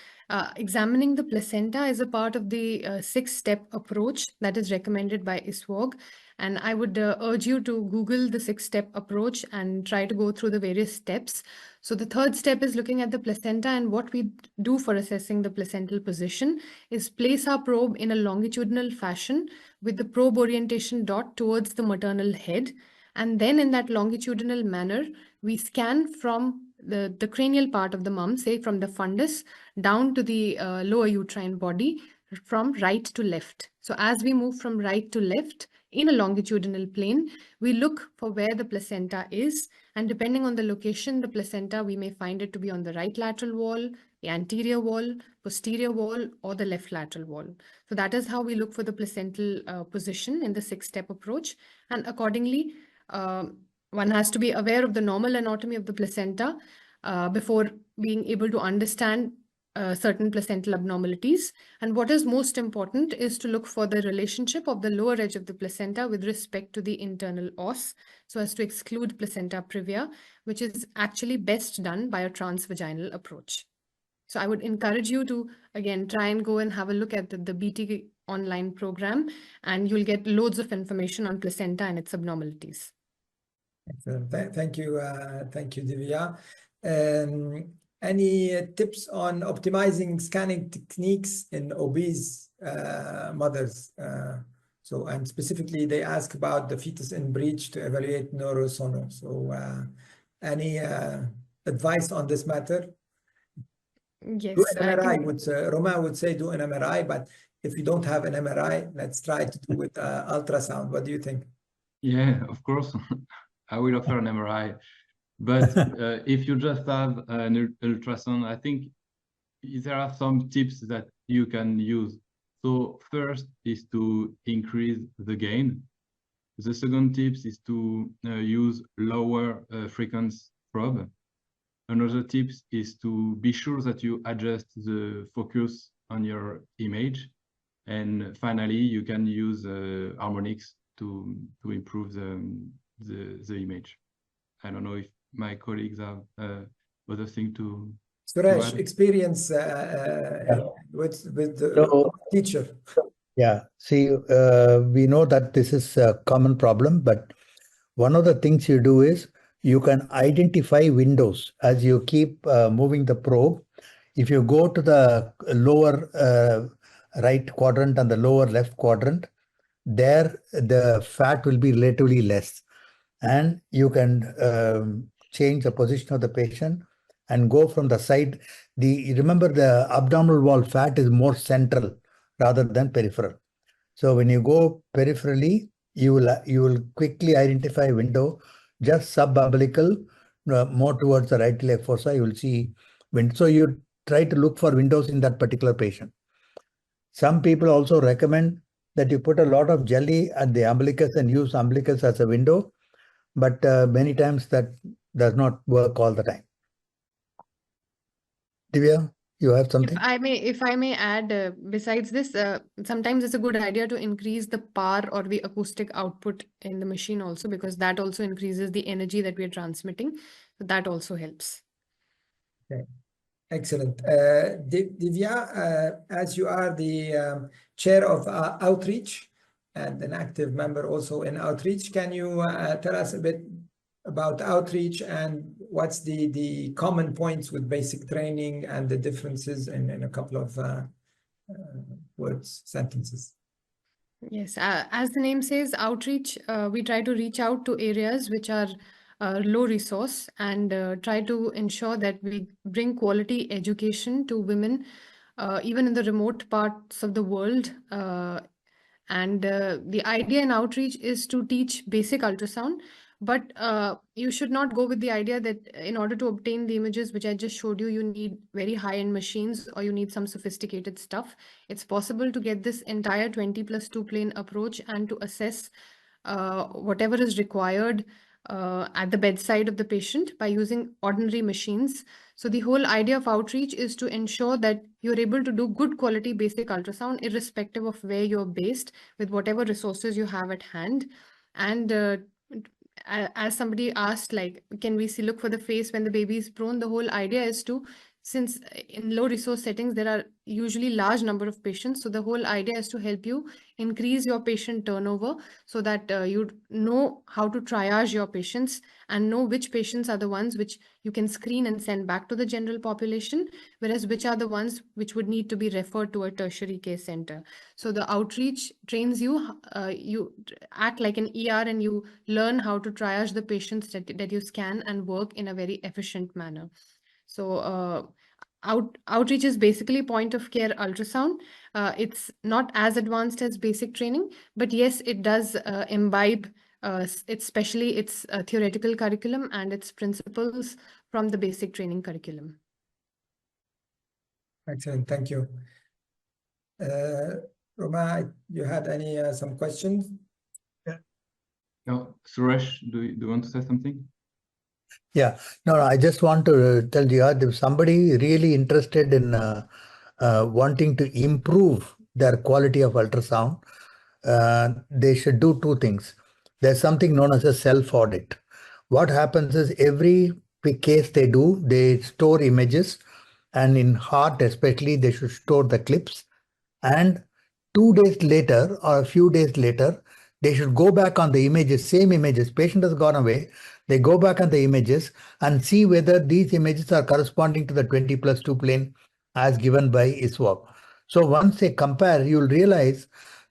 Examining the placenta is a part of the 6-step approach that is recommended by ISUOG. And I would urge you to Google the 6-step approach and try to go through the various steps. So the 3rd step is looking at the placenta, and what we do for assessing the placental position is place our probe in a longitudinal fashion with the probe orientation dot towards the maternal head. And then in that longitudinal manner, we scan from the cranial part of the mum, say from the fundus down to the lower uterine body, from right to left. So as we move from right to left in a longitudinal plane, we look for where the placenta is. And depending on the location, the placenta, we may find it to be on the right lateral wall, the anterior wall, posterior wall, or the left lateral wall. So that is how we look for the placental position in the 6-step approach. And accordingly, one has to be aware of the normal anatomy of the placenta before being able to understand certain placental abnormalities. And what is most important is to look for the relationship of the lower edge of the placenta with respect to the internal os, so as to exclude placenta previa, which is actually best done by a transvaginal approach. So I would encourage you to, again, try and go and have a look at the BT online program, and you'll get loads of information on placenta and its abnormalities. Excellent. Thank you, Divya. Any tips on optimizing scanning techniques in obese mothers? And specifically, they ask about the fetus in breech to evaluate neurosono. So any advice on this matter? Yes. Do an MRI. Roma would say do an MRI, but if you don't have an MRI, let's try to do with ultrasound. What do you think? Yeah, of course. I will offer an MRI. But if you just have an ultrasound, I think there are some tips that you can use. So first is to increase the gain. The second tips is to use lower frequency probe. Another tips is to be sure that you adjust the focus on your image. And finally, you can use harmonics to improve the image. I don't know if my colleagues have other thing to Suresh, experience with the teacher. Yeah, see, we know that this is a common problem, but one of the things you do is you can identify windows as you keep moving the probe. If you go to the lower right quadrant and the lower left quadrant, there the fat will be relatively less, and you can change the position of the patient and go from the side. Remember, the abdominal wall fat is more central rather than peripheral. So when you go peripherally, you will quickly identify a window just sub-umbilical, more towards the right leg fossa. You will see window. So you try to look for windows in that particular patient. Some people also recommend that you put a lot of jelly at the umbilicus and use umbilicus as a window, but many times that does not work all the time. Divya? You have something? If I may add, besides this, sometimes it's a good idea to increase the power or the acoustic output in the machine also, because that also increases the energy that we are transmitting. So that also helps. Okay. Excellent. Divya, as you are the chair of Outreach and an active member also in Outreach, can you tell us a bit about Outreach and what's the common points with basic training and the differences in a couple of words, sentences? Yes, as the name says, outreach, we try to reach out to areas which are low resource and try to ensure that we bring quality education to women, even in the remote parts of the world. And the idea in outreach is to teach basic ultrasound, but you should not go with the idea that in order to obtain the images which I just showed you, you need very high-end machines or you need some sophisticated stuff. It's possible to get this entire 20+2 plane approach and to assess whatever is required at the bedside of the patient by using ordinary machines. So the whole idea of outreach is to ensure that you're able to do good quality basic ultrasound irrespective of where you're based with whatever resources you have at hand. And as somebody asked, like, can we look for the face when the baby is prone? The whole idea is to, since in low resource settings, there are usually large number of patients. So the whole idea is to help you increase your patient turnover so that you know how to triage your patients and know which patients are the ones which you can screen and send back to the general population, whereas which are the ones which would need to be referred to a tertiary care center. So the outreach trains you, you act like an ER and you learn how to triage the patients that you scan and work in a very efficient manner. So outreach is basically point of care ultrasound. It's not as advanced as basic training, but yes, it does imbibe especially its theoretical curriculum and its principles from the basic training curriculum. Excellent, thank you. Roma, you had some questions? No, Suresh, do you want to say something? Yeah, no, I just want to tell Jihad, if somebody really interested in wanting to improve their quality of ultrasound, they should do two things. There's something known as a self-audit. What happens is every case they do, they store images, and in heart especially, they should store the clips. And 2 days later or a few days later, they should go back on the images, same images. Patient has gone away. They go back on the images and see whether these images are corresponding to the 20+2 plane as given by ISUOG. So once they compare, you'll realize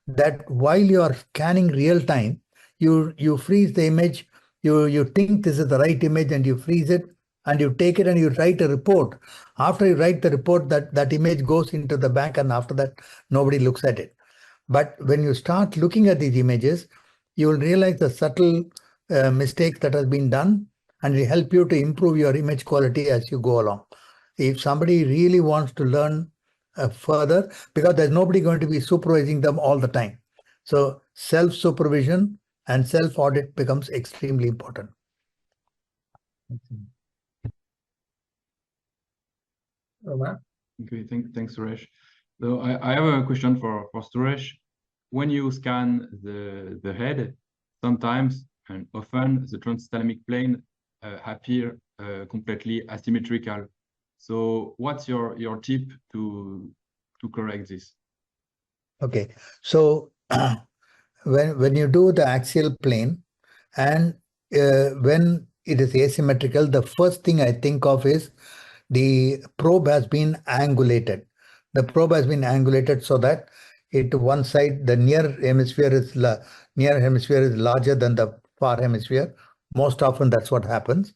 that while you are scanning real time, you freeze the image, you think this is the right image and you freeze it and you take it and you write a report. After you write the report, that image goes into the bank and after that, nobody looks at it. But when you start looking at these images, you will realize the subtle mistakes that has been done and it will help you to improve your image quality as you go along. If somebody really wants to learn further, because there's nobody going to be supervising them all the time. So self-supervision and self-audit becomes extremely important. Roma? Okay, thanks, Suresh. So I have a question for Suresh. When you scan the head, sometimes and often the transthalamic plane appear completely asymmetrical. So what's your tip to correct this? Okay, so when you do the axial plane and when it is asymmetrical, the first thing I think of is the probe has been angulated. The probe has been angulated so that one side, the near hemisphere is larger than the far hemisphere. Most often that's what happens.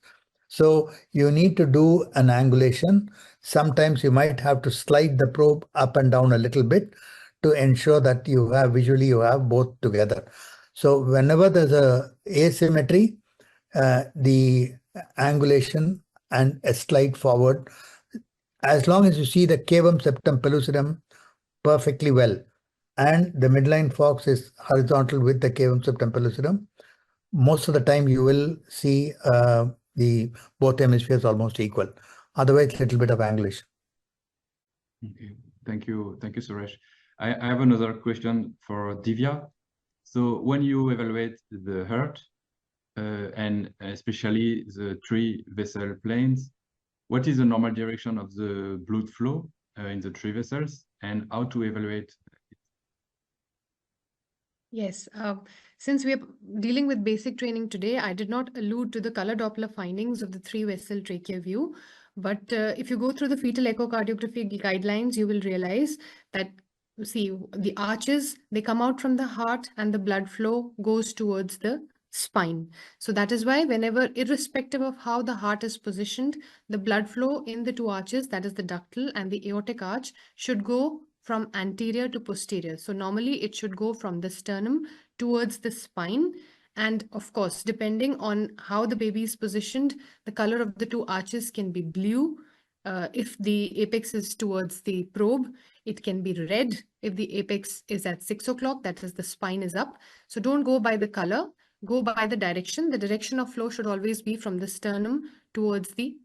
So you need to do an angulation. Sometimes you might have to slide the probe up and down a little bit to ensure that visually you have both together. So whenever there's a asymmetry, the angulation and a slide forward, as long as you see the cavum septum pellucidum perfectly well, and the midline forks is horizontal with the cavum septum pellucidum, most of the time you will see the both hemispheres almost equal. Otherwise, little bit of angulation. Okay, thank you, Suresh. I have another question for Divya. So when you evaluate the heart and especially the 3 vessel planes, what is the normal direction of the blood flow in the 3 vessels, and how to evaluate? Yes, since we are dealing with basic training today, I did not allude to the color Doppler findings of the 3-vessel trachea view. But if you go through the fetal echocardiography guidelines, you will realize that, see, the arches, they come out from the heart and the blood flow goes towards the spine. So that is why whenever, irrespective of how the heart is positioned, the blood flow in the 2 arches, that is the ductal and the aortic arch, should go from anterior to posterior. So normally it should go from the sternum towards the spine. And of course, depending on how the baby is positioned, the color of the 2 arches can be blue. If the apex is towards the probe, it can be red. If the apex is at 6 o'clock, that is the spine is up. So don't go by the color, go by the direction. The direction of flow should always be from the sternum towards the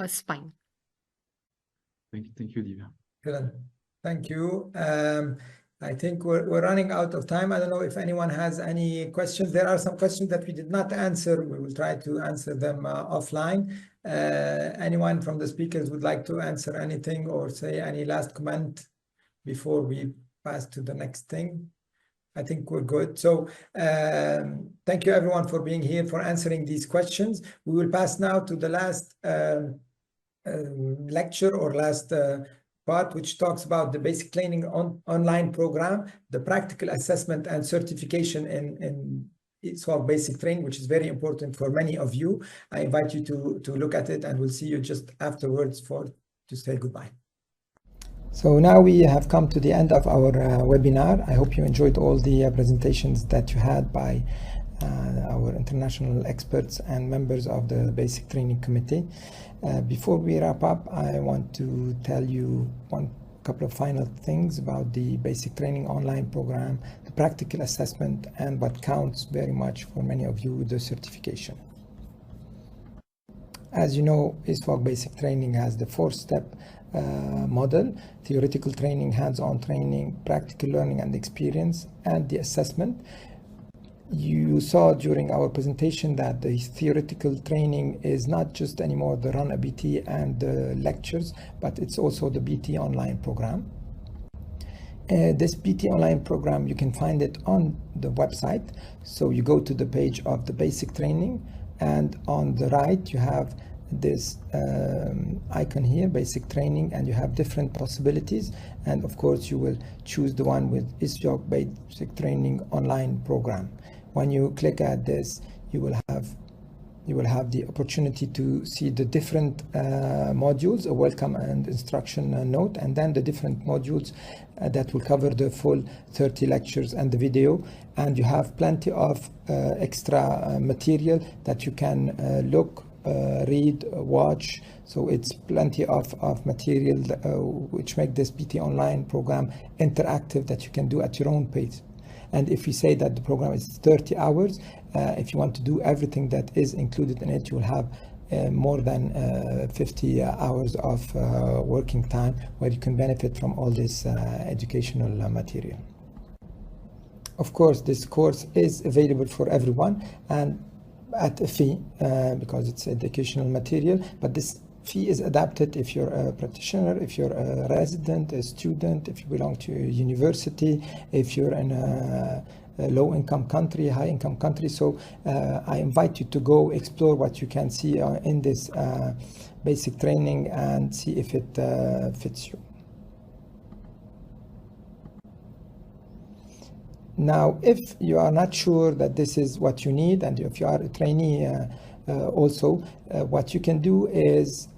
spine. Thank you, Divya. Good. Thank you. I think we're running out of time. I don't know if anyone has any questions. There are some questions that we did not answer. We will try to answer them offline. Anyone from the speakers would like to answer anything or say any last comment before we pass to the next thing? I think we're good. So thank you everyone for being here, for answering these questions. We will pass now to the last lecture or last part, which talks about the basic training online program, the practical assessment and certification in ISUOG basic training, which is very important for many of you. I invite you to look at it, and we'll see you just afterwards to say goodbye. So now we have come to the end of our webinar. I hope you enjoyed all the presentations that you had by our international experts and members of the Basic Training Committee. Before we wrap up, I want to tell you couple of final things about the Basic Training online program, the practical assessment, and what counts very much for many of you, the certification. As you know, ISUOG Basic Training has the 4-step model: theoretical training, hands-on training, practical learning and experience, and the assessment. You saw during our presentation that the theoretical training is not just anymore the run a BT and the lectures, but it's also the BT online program. This BT online program, you can find it on the website. So you go to the page of the basic training, and on the right you have this icon here, basic training, and you have different possibilities, and of course you will choose the one with ISUOG basic training online program. When you click at this, you will have the opportunity to see the different modules, a welcome and instruction note, and then the different modules that will cover the full 30 lectures and the video. And you have plenty of extra material that you can look, read, watch. So it's plenty of material which make this BT online program interactive, that you can do at your own pace. And if we say that the program is 30 hours, if you want to do everything that is included in it, you will have more than 50 hours of working time where you can benefit from all this educational material. Of course, this course is available for everyone and at a fee because it's educational material, but this fee is adapted if you're a practitioner, if you're a resident, a student, if you belong to a university, if you're in a low-income country, high-income country. So I invite you to go explore what you can see in this basic training and see if it fits you. Now, if you are not sure that this is what you need, and if you are a trainee what you can do is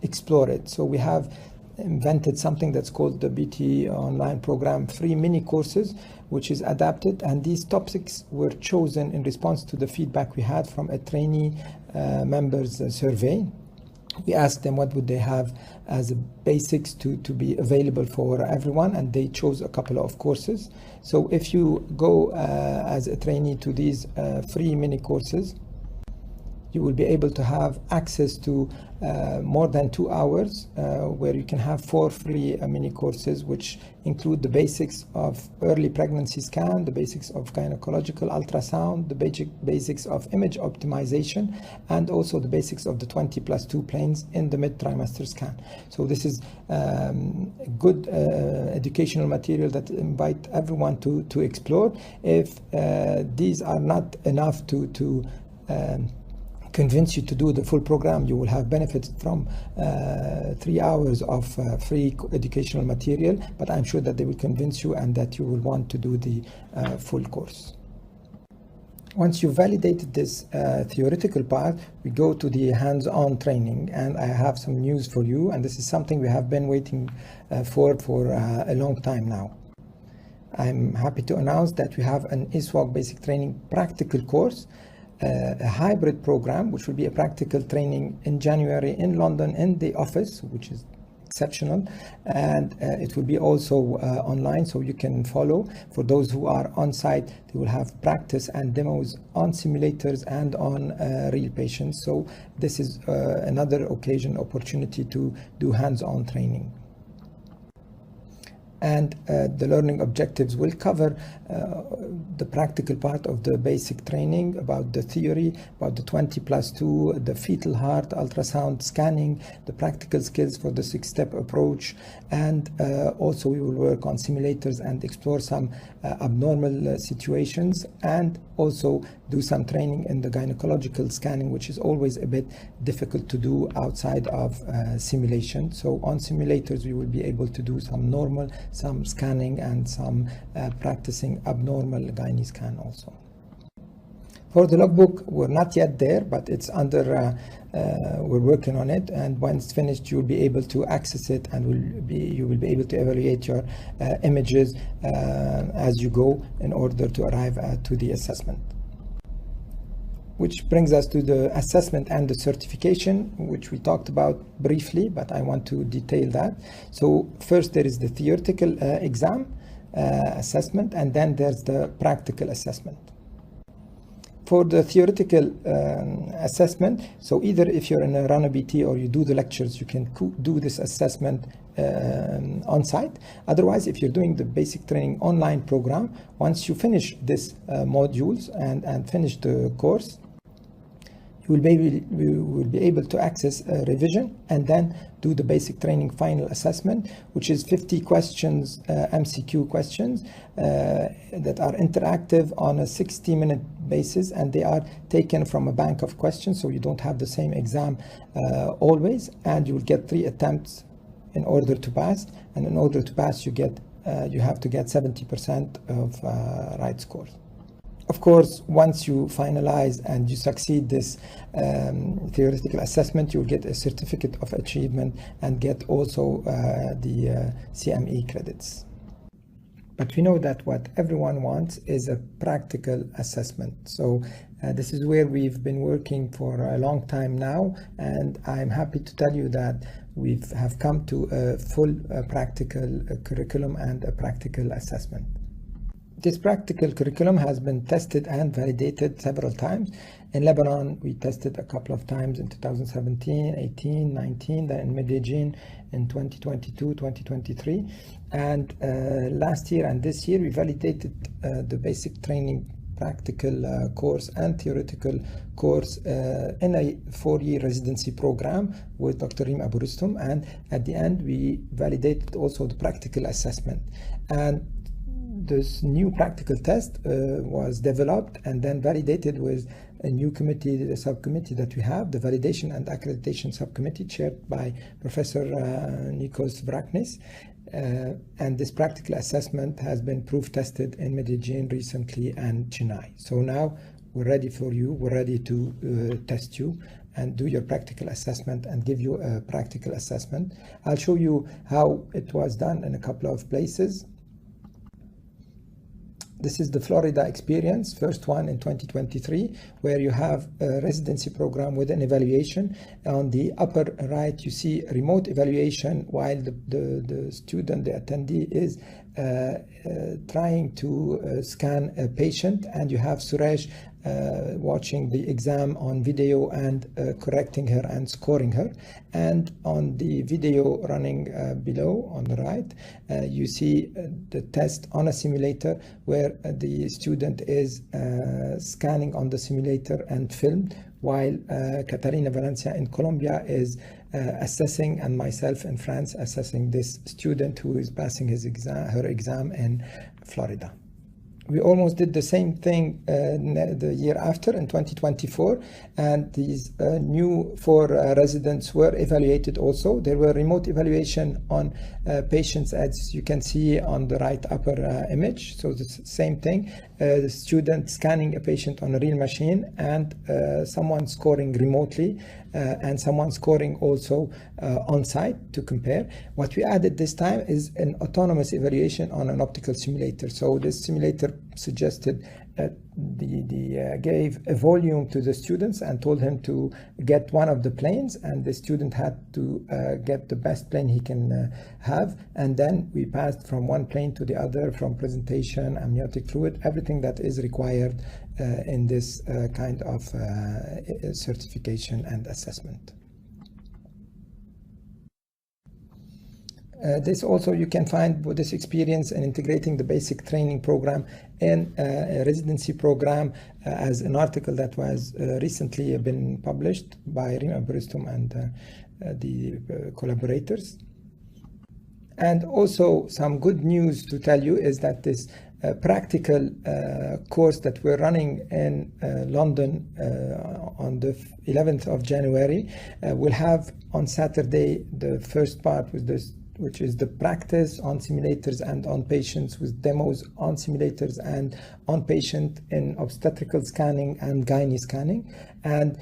explore it. So we have invented something that's called the BT online program free mini courses, which is adapted, and these topics were chosen in response to the feedback we had from a trainee members survey. We asked them what would they have as basics to be available for everyone, and they chose a couple of courses. So if you go as a trainee to these free mini courses, you will be able to have access to more than 2 hours where you can have 4 free mini courses, which include the basics of early pregnancy scan, the basics of gynecological ultrasound, the basics of image optimization, and also the basics of the 20+2 planes in the mid-trimester scan. So this is good educational material that invite everyone to explore. If these are not enough to convince you to do the full program, you will have benefits from 3 hours of free educational material, but I'm sure that they will convince you and that you will want to do the full course. Once you validated this theoretical part, we go to the hands-on training, and I have some news for you, and this is something we have been waiting for a long time now. I'm happy to announce that we have an ISUOG basic training practical course, a hybrid program, which will be a practical training in January in London in the office, which is exceptional, and it will be also online, so you can follow. For those who are on site, they will have practice and demos on simulators and on real patients. So this is another opportunity to do hands-on training. And the learning objectives will cover the practical part of the basic training, about the theory, about the 20+2, the fetal heart ultrasound scanning, the practical skills for the 6-step approach, and also we will work on simulators and explore some abnormal situations, and also do some training in the gynecological scanning, which is always a bit difficult to do outside of simulation. So on simulators we will be able to do some normal, some scanning, and some practicing abnormal gynae scan also. For the logbook, we're not yet there, but it's under, we're working on it, and once finished you'll be able to access it, and you will be able to evaluate your images as you go in order to arrive to the assessment. Which brings us to the assessment and the certification, which we talked about briefly, but I want to detail that. So first there is the theoretical exam assessment, and then there's the practical assessment. For the theoretical assessment, so either if you're in a Rana BT or you do the lectures, you can do this assessment on site. Otherwise, if you're doing the basic training online program, once you finish this modules and finish the course, you will be able to access revision and then do the basic training final assessment, which is 50 questions, MCQ questions that are interactive on a 60-minute basis, and they are taken from a bank of questions, so you don't have the same exam always, and you will get 3 attempts in order to pass, and in order to pass you have to get 70% of right scores. Of course, once you finalize and you succeed this theoretical assessment, you'll get a certificate of achievement and get also the CME credits. But we know that what everyone wants is a practical assessment. So this is where we've been working for a long time now, and I'm happy to tell you that we have come to a full practical curriculum and a practical assessment. This practical curriculum has been tested and validated several times. In Lebanon, we tested a couple of times in 2017, 18, 19, then in Medellin in 2022, 2023. And last year and this year, we validated the basic training practical course and theoretical course in a 4-year residency program with Dr. Reem Abu Rustum. And at the end, we validated also the practical assessment. And this new practical test was developed and then validated with a new committee, the subcommittee that we have, the Validation and Accreditation Subcommittee, chaired by Professor Nikos Vraknis. And this practical assessment has been proof tested in Medellin recently and Chennai. So now we're ready for you. We're ready to test you and do your practical assessment and give you a practical assessment. I'll show you how it was done in a couple of places. This is the Florida experience, first one in 2023, where you have a residency program with an evaluation. On the upper right, you see remote evaluation, while the student, the attendee, is trying to scan a patient, and you have Suresh watching the exam on video and correcting her and scoring her. And on the video running below on the right, you see the test on a simulator where the student is scanning on the simulator and filmed, while Catarina Valencia in Colombia is assessing, and myself in France assessing this student who is passing her exam in Florida. We almost did the same thing the year after in 2024, and these new 4 residents were evaluated also. There were remote evaluation on patients, as you can see on the right upper image. So the same thing, the student scanning a patient on a real machine, and someone scoring remotely, and someone scoring also on site to compare. What we added this time is an autonomous evaluation on an optical simulator. So this simulator suggested gave a volume to the students and told him to get one of the planes, and the student had to get the best plane he can have. And then we passed from one plane to the other, from presentation, amniotic fluid, everything that is required in this kind of certification and assessment. This also, you can find this experience in integrating the basic training program in a residency program as an article that was recently been published by Rima Buristum and the collaborators. And also some good news to tell you is that this practical course that we're running in London on the 11th of January will have on Saturday the first part with this, which is the practice on simulators and on patients, with demos on simulators and on patient in obstetrical scanning and gynae scanning. And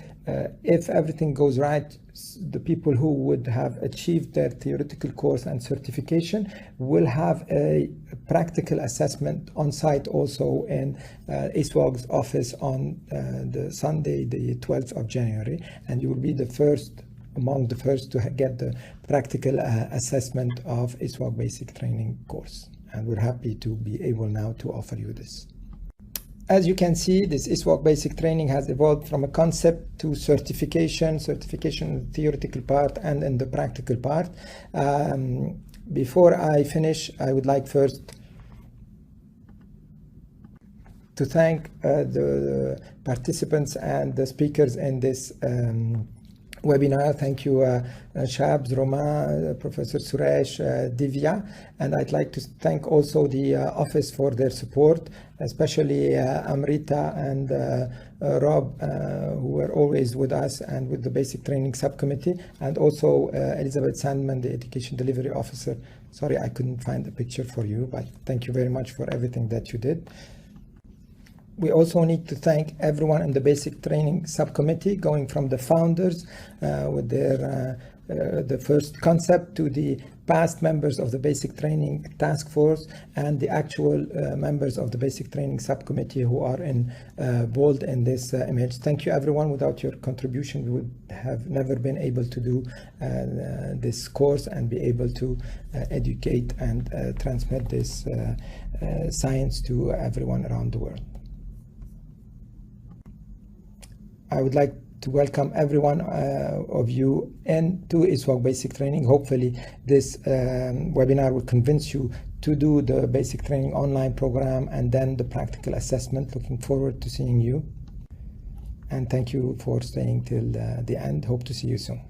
if everything goes right, the people who would have achieved their theoretical course and certification will have a practical assessment on site also in ISUOG's office on the Sunday, the 12th of January. And you will be the first, among the first, to get the practical assessment of ISUOG basic training course. And we're happy to be able now to offer you this. As you can see, this ISUOG basic training has evolved from a concept to certification in the theoretical part and in the practical part. Before I finish, I would like first to thank the participants and the speakers in this webinar. Thank you, Shabs, Roma, Professor Suresh, Divya, and I'd like to thank also the office for their support, especially Amrita and Rob, who were always with us and with the basic training subcommittee, and also Elizabeth Sandman, the education delivery officer. Sorry, I couldn't find a picture for you, but thank you very much for everything that you did. We also need to thank everyone in the basic training subcommittee, going from the founders with their the first concept to the past members of the basic training task force and the actual members of the basic training subcommittee who are involved in this image. Thank you, everyone. Without your contribution, we would have never been able to do this course and be able to educate and transmit this science to everyone around the world. I would like to welcome everyone of you into ISUOG basic training. Hopefully this webinar will convince you to do the basic training online program and then the practical assessment. Looking forward to seeing you. And thank you for staying till the end. Hope to see you soon.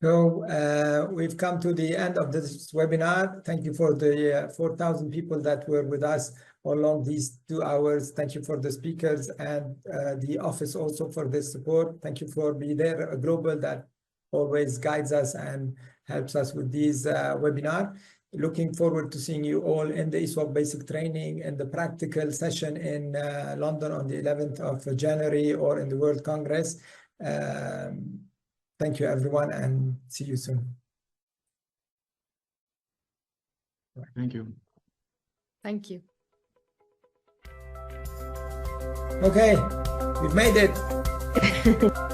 So we've come to the end of this webinar. Thank you for the 4,000 people that were with us along these 2 hours. Thank you for the speakers and the office also for this support. Thank you for being there, Global, that always guides us and helps us with these webinars. Looking forward to seeing you all in the ISUOG basic training and the practical session in London on the 11th of January or in the World Congress. Thank you, everyone, and see you soon. Thank you. Thank you. Okay, we've made it.